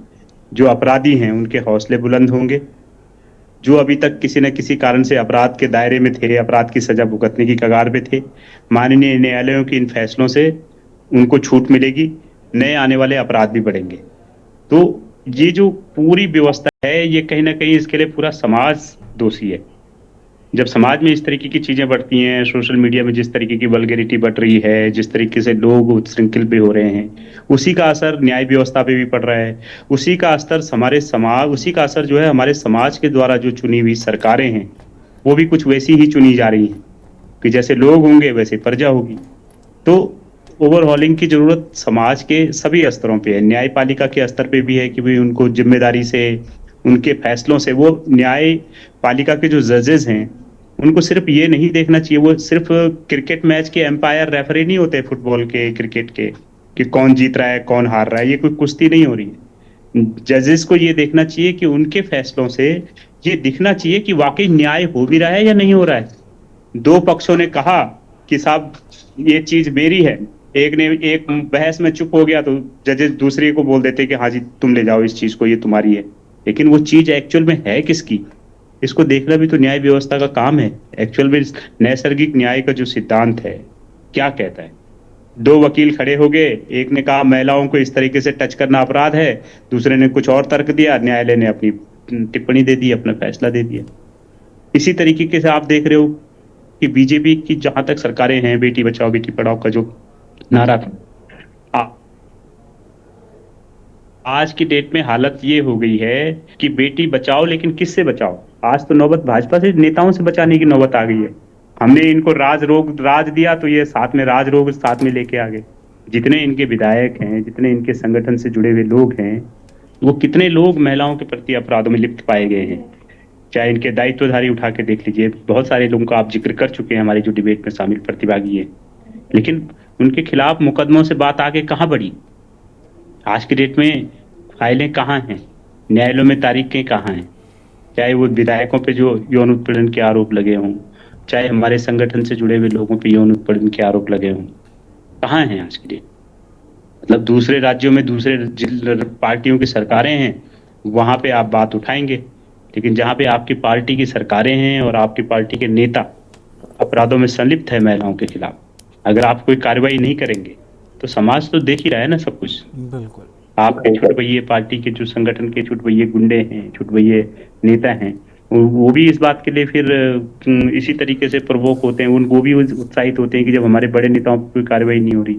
जो अपराधी हैं उनके हौसले बुलंद होंगे। जो अभी तक किसी न किसी कारण से अपराध के दायरे में थे, अपराध की सजा भुगतने की कगार पे थे, माननीय न्यायालयों के इन फैसलों से उनको छूट मिलेगी, नए आने वाले अपराध भी बढ़ेंगे। तो ये जो पूरी व्यवस्था है, ये कहीं ना कहीं इसके लिए पूरा समाज दोषी है। जब समाज में इस तरीके की चीजें बढ़ती हैं, सोशल मीडिया में जिस तरीके की वल्गैरिटी बढ़ रही है, जिस तरीके से लोग उच्छृंखल पे हो रहे हैं, उसी का असर न्याय व्यवस्था पे भी पड़ रहा है। उसी का असर उसी का असर जो है हमारे समाज के द्वारा जो चुनी हुई सरकारें हैं वो भी कुछ वैसी ही चुनी जा रही हैं कि जैसे लोग होंगे वैसे प्रजा होगी। तो ओवरहॉलिंग की जरूरत समाज के सभी स्तरों पे है। न्यायपालिका के स्तर पे भी है कि भाई उनको जिम्मेदारी से, उनके फैसलों से, वो न्यायपालिका के जो जजेस हैं उनको सिर्फ ये नहीं देखना चाहिए, वो सिर्फ क्रिकेट मैच के एम्पायर रेफरी नहीं होते फुटबॉल के, क्रिकेट के, कि कौन जीत रहा है कौन हार रहा है, ये कोई कुश्ती नहीं हो रही है। जजेस को ये देखना चाहिए कि उनके फैसलों से ये दिखना चाहिए कि वाकई न्याय हो भी रहा है या नहीं हो रहा है। दो पक्षों ने कहा कि साहब ये चीज मेरी है, एक बहस में चुप हो गया तो जजेस दूसरे को बोल देते कि हाँ जी तुम ले जाओ इस चीज को, ये तुम्हारी है। लेकिन वो चीज एक्चुअल में है किसकी, इसको देखना भी तो न्याय व्यवस्था का काम है। एक्चुअल में नैसर्गिक न्याय का जो सिद्धांत है क्या कहता है? दो वकील खड़े हो गए, एक ने कहा महिलाओं को इस तरीके से टच करना अपराध है, दूसरे ने कुछ और तर्क दिया, न्यायालय ने अपनी टिप्पणी दे दी, अपना फैसला दे दिया। इसी तरीके से आप देख रहे हो कि बीजेपी की जहां तक सरकारें हैं, बेटी बचाओ बेटी पढ़ाओ का जो नारा था, आज की डेट में हालत ये हो गई है कि बेटी बचाओ, लेकिन किससे बचाओ? आज तो नौबत भाजपा से, नेताओं से बचाने की नौबत आ गई है। हमने इनको राज दिया तो ये साथ में राजरोग साथ में लेके आ गए। जितने इनके विधायक हैं, जितने इनके संगठन से जुड़े हुए लोग हैं, वो कितने लोग महिलाओं के प्रति अपराधों में लिप्त पाए गए हैं। चाहे इनके दायित्वधारी उठा के देख लीजिए, बहुत सारे लोगों का आप जिक्र कर चुके हैं हमारी जो डिबेट में शामिल प्रतिभागी है, लेकिन उनके खिलाफ मुकदमों से बात आगे कहाँ बढ़ी? आज की डेट में फाइलें कहाँ हैं? न्यायालयों में तारीखें कहाँ हैं? चाहे वो विधायकों पे जो यौन उत्पीड़न के आरोप लगे हों, चाहे हमारे संगठन से जुड़े हुए लोगों पे यौन उत्पीड़न के आरोप लगे हों, कहाँ हैं आज की डेट? मतलब दूसरे राज्यों में दूसरे पार्टियों की सरकारें हैं, वहां पे आप बात उठाएंगे, लेकिन जहाँ पे आपकी पार्टी की सरकारें हैं और आपकी पार्टी के नेता अपराधों में संलिप्त है महिलाओं के खिलाफ, अगर आप कोई कार्रवाई नहीं करेंगे तो समाज तो देख ही रहा है ना सब कुछ। बिल्कुल। आपके छुटभइये पार्टी के जो संगठन के छुटभइये गुंडे हैं, छुटभइये नेता हैं, वो भी इस बात के लिए फिर इसी तरीके से प्रवोक होते हैं, उनको भी उत्साहित होते हैं कि जब हमारे बड़े नेताओं पर कोई कार्रवाई नहीं हो रही।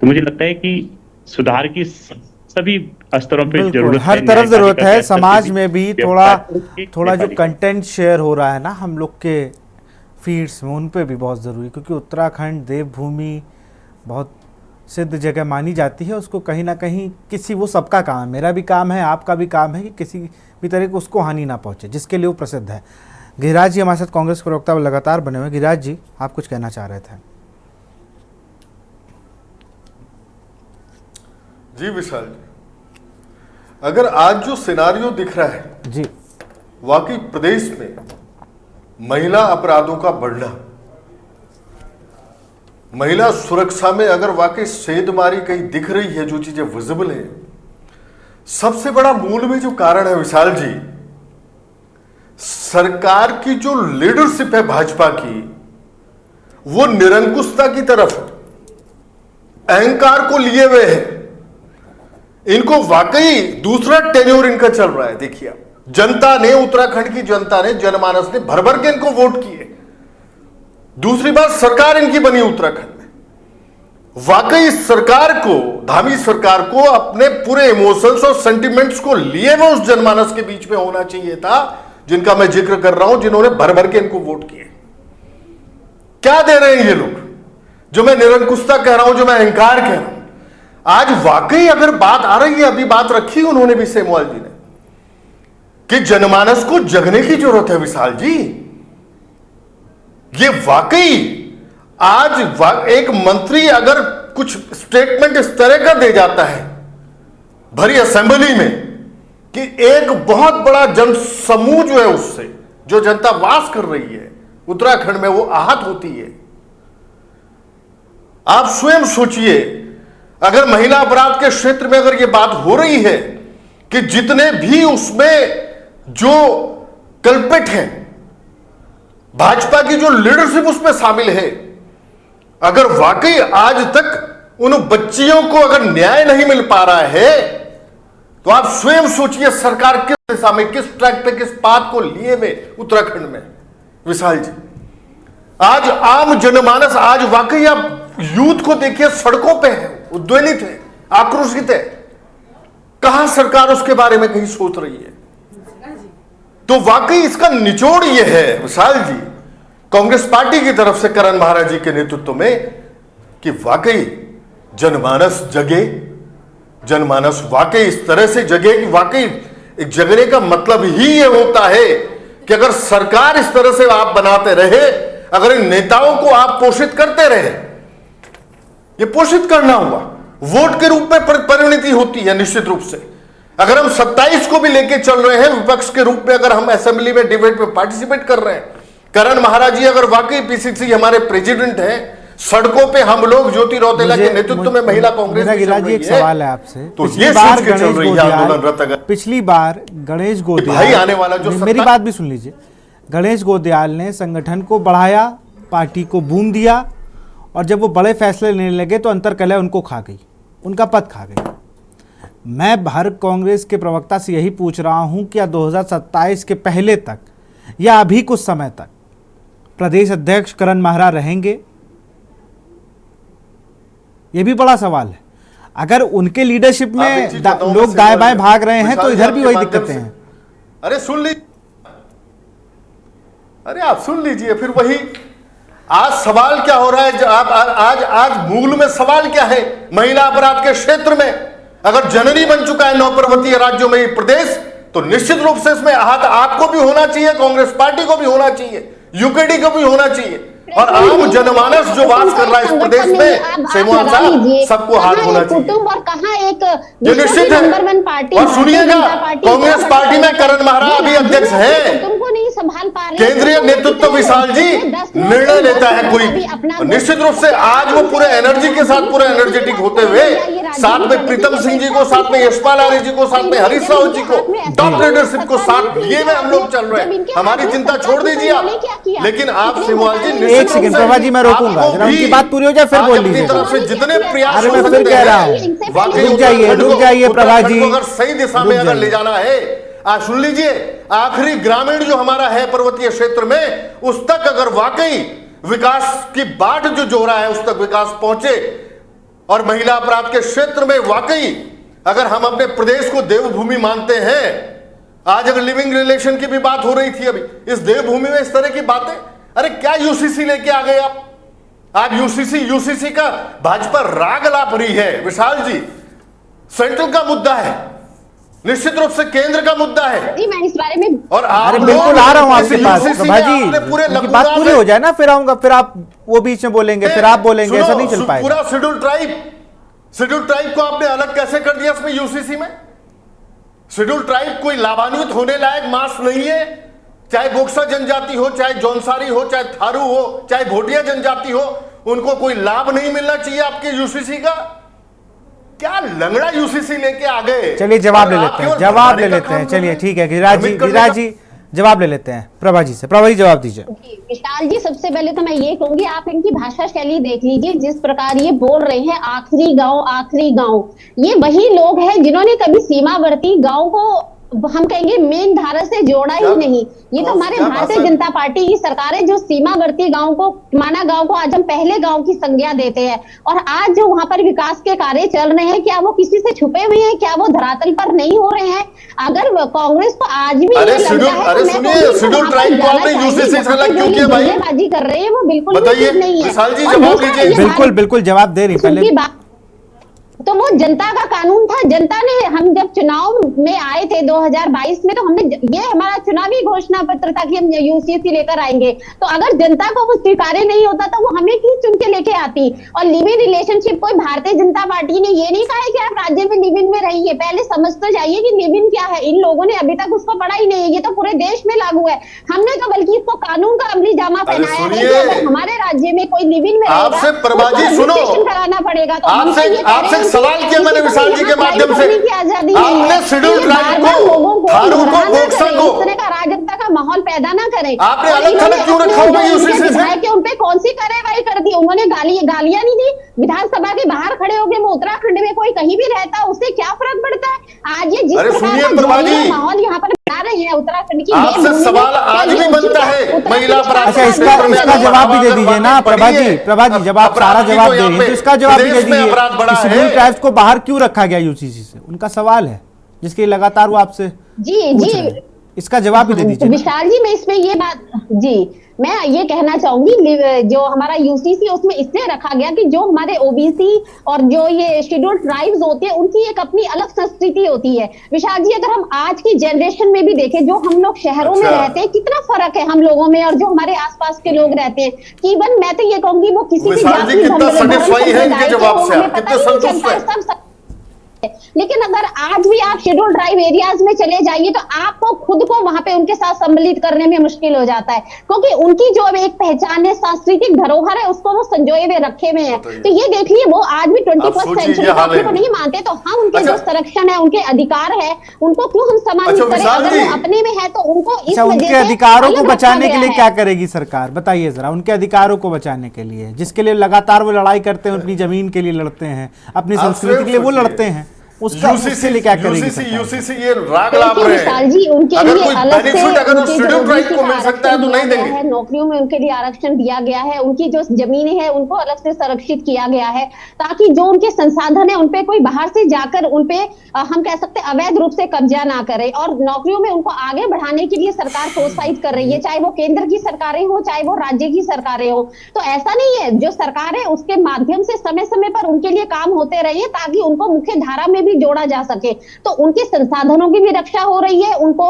तो मुझे लगता है कि सुधार की सभी स्तरों पे जरूरत है, हर तरफ जरूरत है। समाज में भी थोड़ा जो कंटेंट शेयर हो रहा है ना हम लोग के फीड्स में, उन पे भी बहुत ज़रूरी, क्योंकि उत्तराखंड देवभूमि बहुत सिद्ध जगह मानी जाती है। उसको कहीं ना कहीं किसी, वो सबका काम है, मेरा भी काम है, आपका भी काम है कि किसी भी तरह को उसको हानि ना पहुंचे, जिसके लिए वो प्रसिद्ध है। गिरिराज जी हमारे साथ कांग्रेस प्रवक्ता लगातार बने हुए। गिरिराज जी, आप कुछ कहना चाह रहे थे? जी विशाल जी, अगर आज जो सिनारियो दिख रहा है जी, वाकई प्रदेश में महिला अपराधों का बढ़ना, महिला सुरक्षा में अगर वाकई सेंधमारी कहीं दिख रही है, जो चीजें विजिबल है, सबसे बड़ा मूल में जो कारण है विशाल जी, सरकार की जो लीडरशिप है भाजपा की, वो निरंकुशता की तरफ, अहंकार को लिए हुए है। इनको वाकई दूसरा टेन्योर इनका चल रहा है। देखिए आप, जनता ने, उत्तराखंड की जनता ने, जनमानस ने भर भर के इनको वोट किए। दूसरी बात, सरकार इनकी बनी उत्तराखंड में। वाकई इस सरकार को, धामी सरकार को अपने पूरे इमोशंस और सेंटिमेंट्स को लिए हुए उस जनमानस के बीच में होना चाहिए था, जिनका मैं जिक्र कर रहा हूं, जिन्होंने भर भर के इनको वोट किए। क्या दे रहे हैं ये लोग? जो मैं निरंकुशता कह रहा हूं, जो मैं अहंकार कह रहा हूं, आज वाकई अगर बात आ रही है, अभी बात रखी उन्होंने भी, सेमवाल जी ने, कि जनमानस को जगने की जरूरत है विशाल जी। ये वाकई आज एक मंत्री अगर कुछ स्टेटमेंट इस तरह का दे जाता है भरी असेंबली में कि एक बहुत बड़ा जन समूह जो है, उससे जो जनता वास कर रही है उत्तराखंड में, वो आहत होती है। आप स्वयं सोचिए, अगर महिला अपराध के क्षेत्र में अगर ये बात हो रही है कि जितने भी उसमें जो कल्पित हैं, भाजपा की जो लीडरशिप उसमें शामिल है, अगर वाकई आज तक उन बच्चियों को अगर न्याय नहीं मिल पा रहा है, तो आप स्वयं सोचिए सरकार किस दिशा में, किस ट्रैक पे, किस पाथ को लिए में उत्तराखंड में विशाल जी। आज आम जनमानस, आज वाकई आप यूथ को देखिए, सड़कों पे है, उद्वेलित है, आक्रोशित है। कहां सरकार उसके बारे में कहीं सोच रही है? तो वाकई इसका निचोड़ यह है विशाल जी, कांग्रेस पार्टी की तरफ से करण महाराज जी के नेतृत्व में, कि वाकई जनमानस जगे, जनमानस वाकई इस तरह से जगे कि वाकई एक जगने का मतलब ही ये होता है कि अगर सरकार इस तरह से आप बनाते रहे, अगर इन नेताओं को आप पोषित करते रहे, ये पोषित करना हुआ, वोट के रूप में परिणति होती है निश्चित रूप से। अगर हम 27 को भी लेके चल रहे हैं विपक्ष के रूप में, अगर हम असेंबली में डिबेट में पार्टिसिपेट कर रहे हैं, करण महाराज जी अगर वाकई पीसीसी हमारे प्रेसिडेंट हैं, सड़कों पे हम लोग ज्योति रौतेला के नेतृत्व में महिला कांग्रेस एक सवाल है आपसे, तो ये सोच के चल रही है आंदोलनरत। अगर पिछली बार गणेश गोदियाल, भाई आने वाला जो मेरी बात भी सुन लीजिए, गणेश गोदियाल ने संगठन को बढ़ाया, पार्टी को बूम दिया, और जब वो बड़े फैसले लेने लगे तो अंतरकलह उनको खा गई, उनका पद खा गई। मैं हर कांग्रेस के प्रवक्ता से यही पूछ रहा हूं कि 2027 के पहले तक या अभी कुछ समय तक प्रदेश अध्यक्ष करण महारा रहेंगे? ये भी बड़ा सवाल है। अगर उनके लीडरशिप में लोग दाएं बाएं भाग रहे हैं, तो इधर भी वही दिक्कतें हैं। अरे सुन लीजिए, अरे आप सुन लीजिए, फिर वही आज सवाल क्या हो रहा है? आज मूल में सवाल क्या है? महिला अपराध के क्षेत्र में अगर जननी बन चुका है 9 पर्वतीय राज्यों में ये प्रदेश, तो निश्चित रूप से इसमें हाथ आपको भी होना चाहिए, कांग्रेस पार्टी को भी होना चाहिए, यूकेडी को भी होना चाहिए, और आम जनमानस जो वास कर रहा है इस प्रदेश में, सेमवाल साहब, सबको हाथ होना चाहिए। और कहां एक जो निश्चित है। और सुनिएगा, कांग्रेस पार्टी में करण महाराज अभी अध्यक्ष है, तुमको नहीं संभाल पा रहे, केंद्रीय नेतृत्व विशाल जी निर्णय लेता है कोई, निश्चित रूप से आज वो पूरे एनर्जी के साथ, पूरे एनर्जेटिक होते हुए, साथ में प्रीतम सिंह जी को, साथ में यशपाल आर्य जी को, साथ में हरीश राव जी को, टॉप लीडरशिप को साथ लिए में हम लोग चल रहे हैं। हमारी चिंता छोड़ दीजिए आप, लेकिन आप सेमवाल जी, एक सेकंड प्रभा जी, मैं रोकूंगा, जरा उनकी बात पूरी हो जाए फिर बोल लीजिए। तरफ से जितने प्रयास, अरे मैं फिर कह रहा हूं, रुक जाइए प्रभा जी, अगर सही दिशा में अगर ले जाना है, आप सुन लीजिए, आखिरी ग्रामीण जो हमारा है पर्वतीय क्षेत्र में, उस तक अगर वाकई विकास की बाट जो जोड़ा है, उस तक विकास पहुंचे, और महिला अपराध के क्षेत्र में वाकई अगर हम अपने प्रदेश को देवभूमि मानते हैं, आज अगर लिविंग रिलेशन की भी बात हो रही थी अभी, इस देवभूमि में इस तरह की बातें, अरे क्या यूसीसी लेके आ गए आप? आज यूसीसी का भाजपा राग लाप रही है विशाल जी। सेंट्रल का मुद्दा है, निश्चित रूप से केंद्र का मुद्दा है। जी मैं इस बारे में और आप अरे बिल्कुल आ रहा हूं आपके पास प्रभा जी, पूरे उनकी बात पूरी हो जाए ना, फिर आऊंगा, फिर आप वो बीच में बोलेंगे, फिर आप बोलेंगे, ऐसा नहीं चल पाएगा। पूरा शेड्यूल ट्राइब को आपने अलग कैसे कर दिया इसमें यूसीसी में? शेड्यूल ट्राइब कोई लाभान्वित होने लायक मास नहीं है, चाहे बोक्सा जनजाति हो, चाहे जौनसारी हो, चाहे थारू हो, चाहे भोटिया जनजाति हो, उनको कोई लाभ नहीं मिलना चाहिए आपके यूसीसी का? क्या लंगड़ा यूसीसी लेके आ गए? चलिए जवाब ले लेते हैं, जवाब ले लेते हैं। चलिए ठीक है, गिरिराज जी जवाब ले लेते हैं प्रभा जी से। प्रभा जी जवाब दीजिए। विशाल जी सबसे पहले तो मैं ये कहूंगी, आप इनकी भाषा शैली देख लीजिए, जिस प्रकार ये बोल रहे हैं आखिरी गांव, ये वही लोग हैं जिन्होंने कभी सीमावर्ती गांव को हम कहेंगे मेन धारा से जोड़ा ही नहीं। ये तो हमारे भारतीय जनता पार्टी की सरकार है जो सीमावर्ती गांव को, माना गांव को आज हम पहले गांव की संज्ञा देते हैं। और आज जो वहां पर विकास के कार्य चल रहे हैं, क्या वो किसी से छुपे हुए हैं? क्या वो धरातल पर नहीं हो रहे हैं? अगर कांग्रेस को आज भी ये लगता है, बाजी कर रहे हैं, वो बिल्कुल भी नहीं है। बिल्कुल बिल्कुल जवाब दे रही पहले। तो वो जनता का कानून था। जनता ने, हम जब चुनाव में आए थे 2022 में, तो हमने, ये हमारा चुनावी घोषणा पत्र था कि हम यूसीसी लेकर आएंगे। तो अगर जनता को वो स्वीकार्य नहीं होता तो वो हमें क्यों चुन के लेके आती? और लिव इन रिलेशनशिप, कोई भारतीय जनता पार्टी ने ये नहीं कहा है कि आप राज्य में लिव इन में रहिए। पहले समझ तो जाइए कि लिव इन क्या है। इन लोगों ने अभी तक उसको पढ़ा ही नहीं है। ये तो पूरे देश में लागू है। हमने तो बल्कि इसको कानून का अमली जामा पहनाया है कि अगर हमारे राज्य में कोई लिव इन में रहेगा तो रजिस्ट्रेशन कराना पड़ेगा। तो सवाल किया मैंने विशाल जी के माध्यम से, आपने शेड्यूल ट्राइब को, थारू को, बोक्सा को, इस तरह का राजनीति का माहौल पैदा ना करें। आपने अलग थलग क्यों रखा होगा यूसीसी से? उन पे कौन सी कार्रवाई कर दी? उन्होंने गालियां नहीं दी। विधानसभा के बाहर खड़े होकर, वो उत्तराखंड में कोई कहीं भी रहता, उससे क्या फर्क पड़ता है? आज ये जिस प्रकार का माहौल यहाँ पर बना रही है उत्तराखंड की, आपसे सवाल आज भी बनता है महिला अपराध। अच्छा इसका जवाब भी दे दीजिए ना प्रभा जी, जब आप सारा जवाब दे रही हैं तो इसका जवाब भी दे दीजिए। शेड्यूल ट्राइब्स को बाहर क्यों रखा गया यूसीसी से? उनका सवाल है जिसके लगातार वो आपसे जी इसका जवाब भी दे दीजिए। विशाल जी मैं इसमें ये बात, जी मैं ये कहना चाहूंगी, जो हमारा यूसीसी उसमें इसलिए रखा गया कि जो हमारे ओबीसी और जो ये शेड्यूल ट्राइब्स होते हैं, उनकी एक अपनी अलग संस्कृति होती है। विशाल जी अगर हम आज की जनरेशन में भी देखें, जो हम लोग शहरों में रहते हैं, कितना फर्क है हम लोगों में और जो हमारे आसपास के लोग रहते हैं। कि इवन मैं तो ये कहूंगी वो किसी भी जाति लेकिन अगर आज भी आप शेड्यूल ट्राइब एरियाज में चले जाइए तो आपको खुद को वहां पे उनके साथ सम्मिलित करने में मुश्किल हो जाता है, क्योंकि उनकी जो एक पहचान है, सांस्कृतिक धरोहर है, उसको वो संजोए हुए रखे हुए हैं। तो ये देखिए वो आज भी 21st सेंचुरी को नहीं मानते, तो हम उनके जो संरक्षण है, उनके अधिकार है, उनको क्यों हम सम्मानित करें? अगर वो अपने में है तो उनको इस उनके अधिकारों को बचाने के लिए क्या करेगी सरकार? बताइए जरा, उनके अधिकारों को बचाने के लिए, जिसके लिए लगातार वो लड़ाई करते हैं, अपनी जमीन के लिए लड़ते हैं, अपनी संस्कृति के लिए वो लड़ते हैं, उसका यूसीसी क्या करेगी? यूसीसी ये राग लाभ रहे हैं। अगर कोई बेनिफिट अगर उस शेड्यूल ट्राइब को मिल सकता है तो नहीं देंगे। नौकरियों में उनके लिए आरक्षण दिया गया है, उनकी जो जमीनें हैं उनको अलग से संरक्षित किया गया है, ताकि जो उनके संसाधन है उनपे कोई बाहर से जाकर उनपे हम कह सकते हैं अवैध रूप से कब्जा ना करे। और नौकरियों में उनको आगे बढ़ाने के लिए सरकार प्रोत्साहित कर रही है, चाहे वो केंद्र की सरकारें हो, चाहे वो राज्य की सरकारें हो। तो ऐसा नहीं है, जो सरकार है उसके माध्यम से समय समय पर उनके लिए काम होते रहिए, ताकि उनको मुख्य धारा में जोड़ा जा सके। तो उनके संसाधनों की भी रक्षा हो रही है, उनको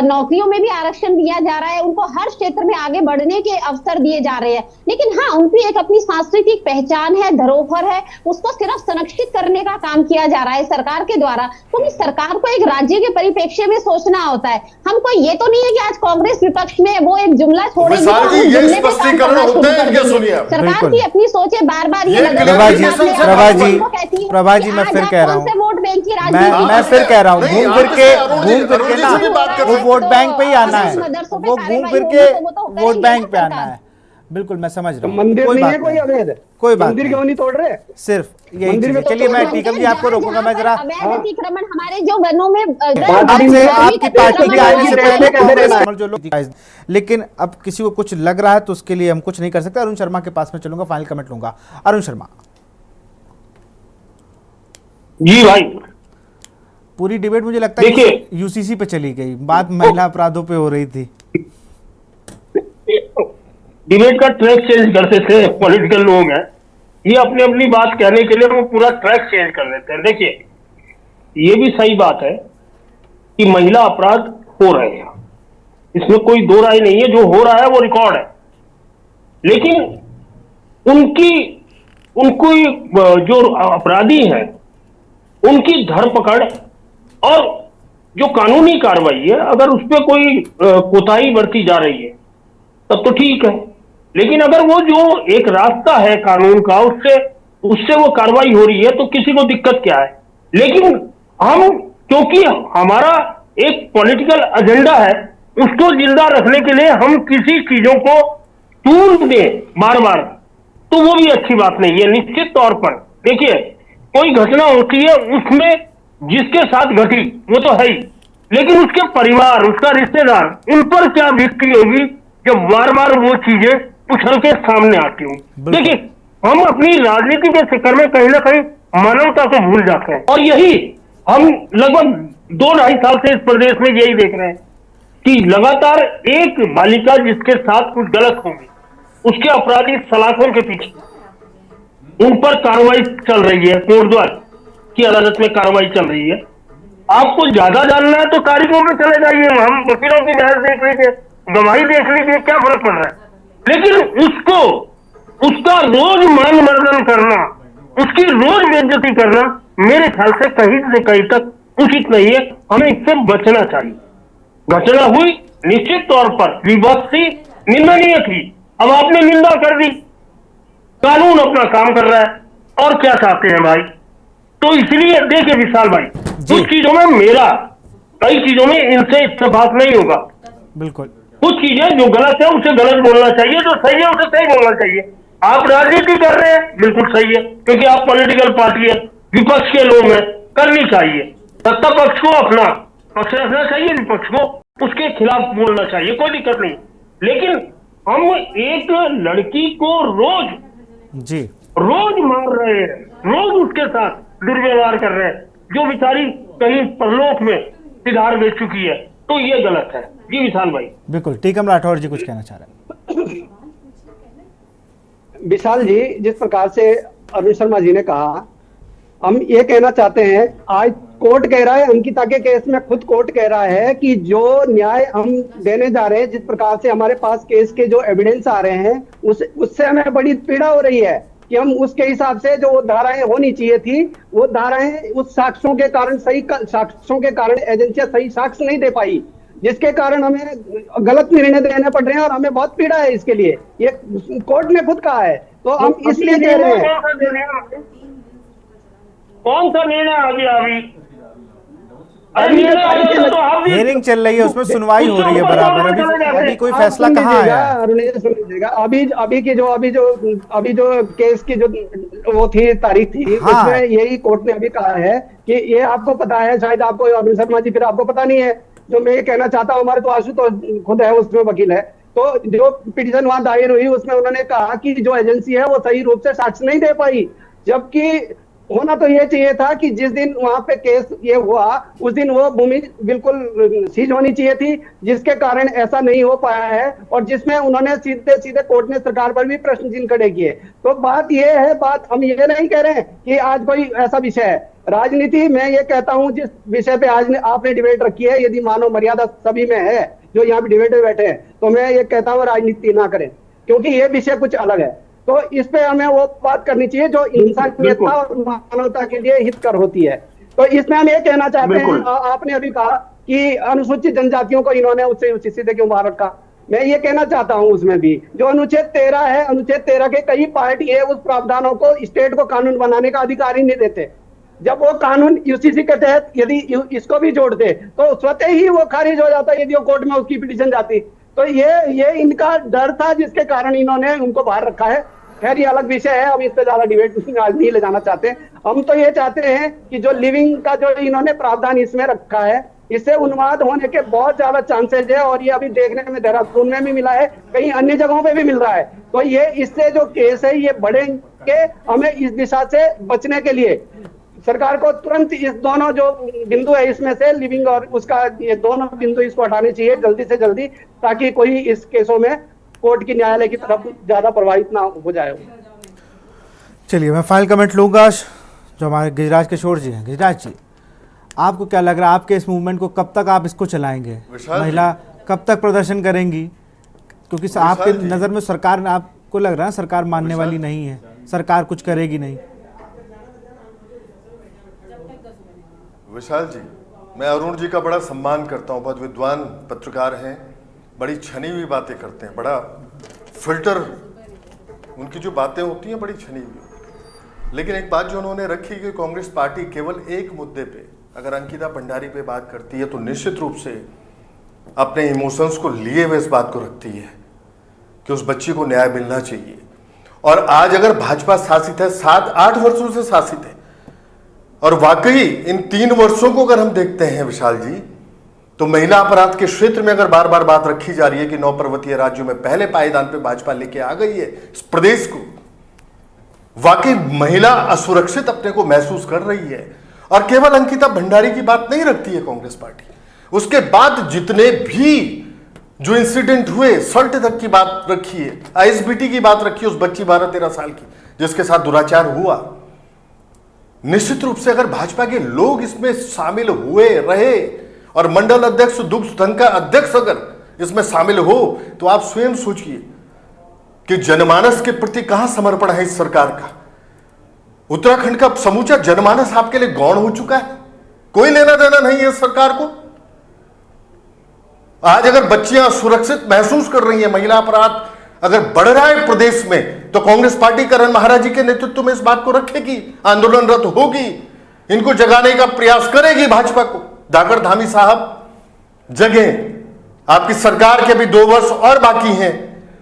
नौकरियों में भी आरक्षण दिया जा रहा है, उनको हर क्षेत्र में आगे बढ़ने के अवसर दिए जा रहे हैं। लेकिन हाँ, उनकी एक अपनी सांस्कृतिक पहचान है, धरोहर है, उसको सिर्फ संरक्षित करने का काम किया जा रहा है सरकार के द्वारा, क्योंकि सरकार को एक राज्य के परिप्रेक्ष्य में सोचना होता है। हमको ये तो नहीं है कि आज कांग्रेस विपक्ष में वो एक जुमला छोड़ेगी, सरकार की अपनी सोच है। बार बार ये प्रभा जी मैं फिर कह रहा हूँ, मैं फिर कह रहा हूँ, घूम फिर के ना वो वोट बैंक पे ही आना है, वो घूम फिर के वोट बैंक पे आना है। बिल्कुल मैं समझ रहा हूँ, मंदिर नहीं है कोई अवैध, कोई बात मंदिर क्यों नहीं तोड़ रहे? सिर्फ यही चीज है। चलिए मैं टीकम जी आपको रोकूंगा, मैं जरा अतिक्रमण हमारे जो वनों में आपकी पार्टी के आने से पहले जो लोग, लेकिन अब किसी को कुछ लग रहा है तो उसके लिए हम कुछ नहीं कर सकते। अरुण शर्मा के पास में चलूंगा, फाइनल कमेंट लूंगा। अरुण शर्मा जी भाई, पूरी डिबेट मुझे लगता है कि यूसीसी पे चली गई, बात महिला अपराधों पे हो रही थी। डिबेट का ट्रैक चेंज करते थे पॉलिटिकल लोग हैं, ये अपनी अपनी बात कहने के लिए वो पूरा ट्रैक चेंज कर देते हैं। देखिए, ये भी सही बात है कि महिला अपराध हो रहे हैं, इसमें कोई दो राय नहीं है, जो हो रहा है वो रिकॉर्ड है। लेकिन उनकी जो अपराधी हैं उनकी धरपकड़ और जो कानूनी कार्रवाई है, अगर उस पर कोई कोताही बरती जा रही है तब तो ठीक है, लेकिन अगर वो जो एक रास्ता है कानून का उससे वो कार्रवाई हो रही है तो किसी को दिक्कत क्या है। लेकिन हम, क्योंकि हमारा एक पॉलिटिकल एजेंडा है, उसको जिंदा रखने के लिए हम किसी चीजों को टूल दें बार बार, तो वो भी अच्छी बात नहीं है। निश्चित तौर पर देखिए, कोई घटना होती है उसमें जिसके साथ घटी वो तो है ही, लेकिन उसके परिवार, उसका रिश्तेदार, उन पर क्या बीतती होगी जब बार बार वो चीजें उछल के सामने आती हूँ। देखिए, हम अपनी राजनीति के चक्कर में कहीं ना कहीं मानवता को भूल जाते हैं, और यही हम लगभग 2-2.5 साल से इस प्रदेश में यही देख रहे हैं कि लगातार एक बालिका जिसके साथ कुछ गलत होगी, उसके अपराधी सलाखों के पीछे, उन पर कार्रवाई चल रही है, कोटद्वार की अदालत में कार्रवाई चल रही है। आपको ज्यादा जानना है तो तारीखों में चले जाइए, हम वकीलों की बहस देख लीजिए, गवाही देख लीजिए, क्या फर्क पड़ रहा है। लेकिन उसका रोज मान मर्दन करना, उसकी रोज बेइज्जती करना मेरे ख्याल से कहीं से कहीं तक उचित नहीं है, हमें इससे बचना चाहिए। घटना हुई, निश्चित तौर पर विभत्स थी, निंदनीय थी, अब आपने निंदा कर दी, कानून अपना काम कर रहा है, और क्या चाहते हैं भाई। तो इसलिए देखिए विशाल भाई, कुछ चीजों में मेरा, कई चीजों में इनसे इत्तेफाक नहीं होगा। बिल्कुल, कुछ चीजें जो गलत है उसे गलत बोलना चाहिए, जो सही है उसे सही बोलना चाहिए। आप राजनीति कर रहे हैं, बिल्कुल सही है, क्योंकि आप पॉलिटिकल पार्टी है, विपक्ष के लोग हैं, करनी चाहिए। सत्ता पक्ष को अपना पक्ष रखना चाहिए, विपक्ष को उसके खिलाफ बोलना चाहिए, कोई दिक्कत नहीं। लेकिन हम एक लड़की को रोज मार रहे हैं, रोज उसके साथ दुर्व्यवहार कर रहे हैं, जो बेचारी कहीं परलोक में सिधार बेच चुकी है, तो ये गलत है। जी विशाल भाई। बिल्कुल, टीकम राठौर जी कुछ कहना चाह रहे हैं। विशाल जी, जिस प्रकार से अरुण शर्मा जी ने कहा, हम ये कहना चाहते हैं, आज कोर्ट कह रहा है, अंकिता के केस में खुद कोर्ट कह रहा है कि जो न्याय हम देने जा रहे हैं, जिस प्रकार से हमारे पास केस के जो एविडेंस आ रहे हैं, उससे हमें बड़ी पीड़ा हो रही है कि हम उसके हिसाब से जो धाराएं होनी चाहिए थी, वो धाराएं उस साक्ष्यों के कारण, सही साक्ष्यों के कारण एजेंसियां सही साक्ष्य नहीं दे पाई, जिसके कारण हमें गलत निर्णय देने पड़ रहे हैं, और हमें बहुत पीड़ा है इसके लिए। ये कोर्ट ने खुद कहा है, तो हम इसलिए कह रहे हैं। कौन सा निर्णय आ गया अभी? हियरिंग चल रही है, उसमें सुनवाई हो रही है बराबर, अभी कोई फैसला कहाँ आया है? अभी जो केस की जो वो थी, तारीख थी, उसमें यही कोर्ट ने अभी कहा है कि ये आपको पता है, शायद आपको, अरुण शर्मा जी, फिर आपको पता नहीं है। जो मैं ये कहना चाहता हूँ, हमारे तो आशु तो खुद है, उसमें वकील है, तो जो पिटीशन वहां दायर हुई उसमें उन्होंने कहा कि जो एजेंसी है वो सही रूप से साक्ष्य नहीं दे पाई, जबकि होना तो ये चाहिए था कि जिस दिन वहां पे केस ये हुआ उस दिन वो भूमि बिल्कुल सीज होनी चाहिए थी, जिसके कारण ऐसा नहीं हो पाया है, और जिसमें उन्होंने सीधे सीधे कोर्ट ने सरकार पर भी प्रश्न चिन्ह खड़े किए। तो बात ये है, बात हम ये नहीं कह रहे हैं कि आज कोई ऐसा विषय है राजनीति में, ये कहता हूं जिस विषय पे आज आपने डिबेट रखी है, यदि मानव मर्यादा सभी में है जो यहाँ पे डिबेट में बैठे हैं, तो मैं ये कहता हूँ राजनीति ना करें, क्योंकि ये विषय कुछ अलग है। तो इस पे हमें वो बात करनी चाहिए जो इंसानियत और मानवता के लिए हितकर होती है। तो इसमें हम ये कहना चाहते हैं, आपने अभी कहा कि अनुसूचित जनजातियों को इन्होंने उससे सीधे क्यों बाहर रखा, मैं ये कहना चाहता हूं उसमें भी जो अनुच्छेद 13 है, अनुच्छेद 13 के कई पार्ट है, उस प्रावधानों को स्टेट को कानून बनाने का अधिकार ही नहीं देते। जब वो कानून यूसीसी के तहत यदि इसको भी जोड़ते तो स्वतः ही वो खारिज हो जाता यदि वो कोर्ट में उसकी पिटीशन जाती। तो ये इनका डर था जिसके कारण इन्होंने उनको बाहर रखा है। खैर ये अलग विषय है, हम इस पे ज्यादा डिबेट आज नहीं ले जाना चाहते। हम तो ये चाहते हैं कि जो लिविंग का जो इन्होंने प्रावधान इसमें रखा है, इससे उन्माद होने के बहुत ज्यादा चांसेस है, और ये अभी देखने में देहरादून में भी मिला है, कहीं अन्य जगहों पे भी मिल रहा है। तो ये इससे जो केस है ये बढ़ेंगे। हमें इस दिशा से बचने के लिए सरकार को तुरंत इस दोनों जो बिंदु है इसमें से लिविंग और उसका ये दोनों बिंदु इसको हटाने चाहिए जल्दी से जल्दी, ताकि कोई इस केसों में कोर्ट की न्यायालय की तरफ ज्यादा प्रभावित ना हो जाए। चलिए मैं फाइनल कमेंट लूंगा जो हमारे गिरिराज किशोर जी हैं। गिरिराज जी, आपको क्या लग रहा है, आपके इस मूवमेंट को कब तक आप इसको चलाएंगे? महिला कब तक प्रदर्शन करेंगी? क्योंकि आपके नज़र में सरकार, आपको लग रहा है सरकार मानने वाली नहीं है, सरकार कुछ करेगी नहीं। विशाल जी, मैं अरुण जी का बड़ा सम्मान करता हूँ, बहुत विद्वान पत्रकार हैं, बड़ी छनी हुई बातें करते हैं, बड़ा फिल्टर, उनकी जो बातें होती हैं बड़ी छनी हुई। लेकिन एक बात जो उन्होंने रखी कि कांग्रेस पार्टी केवल एक मुद्दे पे, अगर अंकिता भंडारी पे बात करती है तो निश्चित रूप से अपने इमोशंस को लिए हुए इस बात को रखती है कि उस बच्ची को न्याय मिलना चाहिए। और आज अगर भाजपा शासित है, 7-8 वर्षों से शासित है, और वाकई इन 3 वर्षों को अगर हम देखते हैं विशाल जी, तो महिला अपराध के क्षेत्र में अगर बार बार बात रखी जा रही है कि 9 पर्वतीय राज्यों में पहले पायदान पे भाजपा लेके आ गई है इस प्रदेश को, वाकई महिला असुरक्षित अपने को महसूस कर रही है। और केवल अंकिता भंडारी की बात नहीं रखती है कांग्रेस पार्टी, उसके बाद जितने भी जो इंसिडेंट हुए, सल्ट तक की बात रखी है, आईएसबीटी की बात रखी है, उस बच्ची 12-13 साल की जिसके साथ दुराचार हुआ। निश्चित रूप से अगर भाजपा के लोग इसमें शामिल हुए रहे और मंडल अध्यक्ष, दुग्ध संघ का अध्यक्ष अगर इसमें शामिल हो, तो आप स्वयं सोचिए कि जनमानस के प्रति कहां समर्पण है इस सरकार का। उत्तराखंड का समूचा जनमानस आपके लिए गौण हो चुका है, कोई लेना देना नहीं है इस सरकार को। आज अगर बच्चियां सुरक्षित महसूस कर रही हैं, महिला अपराध अगर बढ़ रहा है प्रदेश में, तो कांग्रेस पार्टी करण महाराज जी के नेतृत्व में इस बात को रखेगी, आंदोलनरत होगी, इनको जगाने का प्रयास करेगी भाजपा को। दागर धामी साहब जगह, आपकी सरकार के भी 2 वर्ष और बाकी हैं,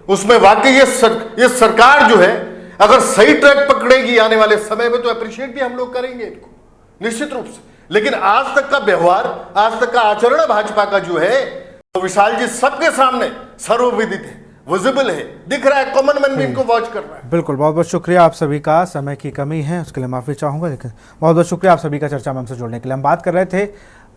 उसमें वाकई ये सरकार जो है अगर सही ट्रैक पकड़ेगी आने वाले समय में, तो अप्रिशिएट भी हम लोग करेंगे इनको निश्चित रूप से। लेकिन आज तक का व्यवहार, आज तक का आचरण भाजपा का जो है, तो विशाल जी सबके सामने सर्वविदित है, विजिबल है, दिख रहा है, कॉमन मैन भी इनको वॉच कर रहा है। बिल्कुल, बहुत बहुत शुक्रिया आप सभी का। समय की कमी है उसके लिए माफी चाहूंगा, लेकिन बहुत बहुत शुक्रिया आप सभी का चर्चा में हमसे जुड़ने के लिए। हम बात कर रहे थे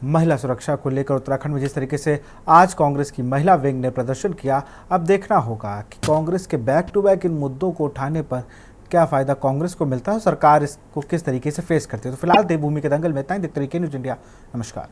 महिला सुरक्षा को लेकर उत्तराखंड में जिस तरीके से आज कांग्रेस की महिला विंग ने प्रदर्शन किया। अब देखना होगा कि कांग्रेस के बैक टू बैक इन मुद्दों को उठाने पर क्या फायदा कांग्रेस को मिलता है, सरकार इसको किस तरीके से फेस करती है। तो फिलहाल देवभूमि के दंगल में इतना ही। देखते रहिए न्यूज़ इंडिया। नमस्कार।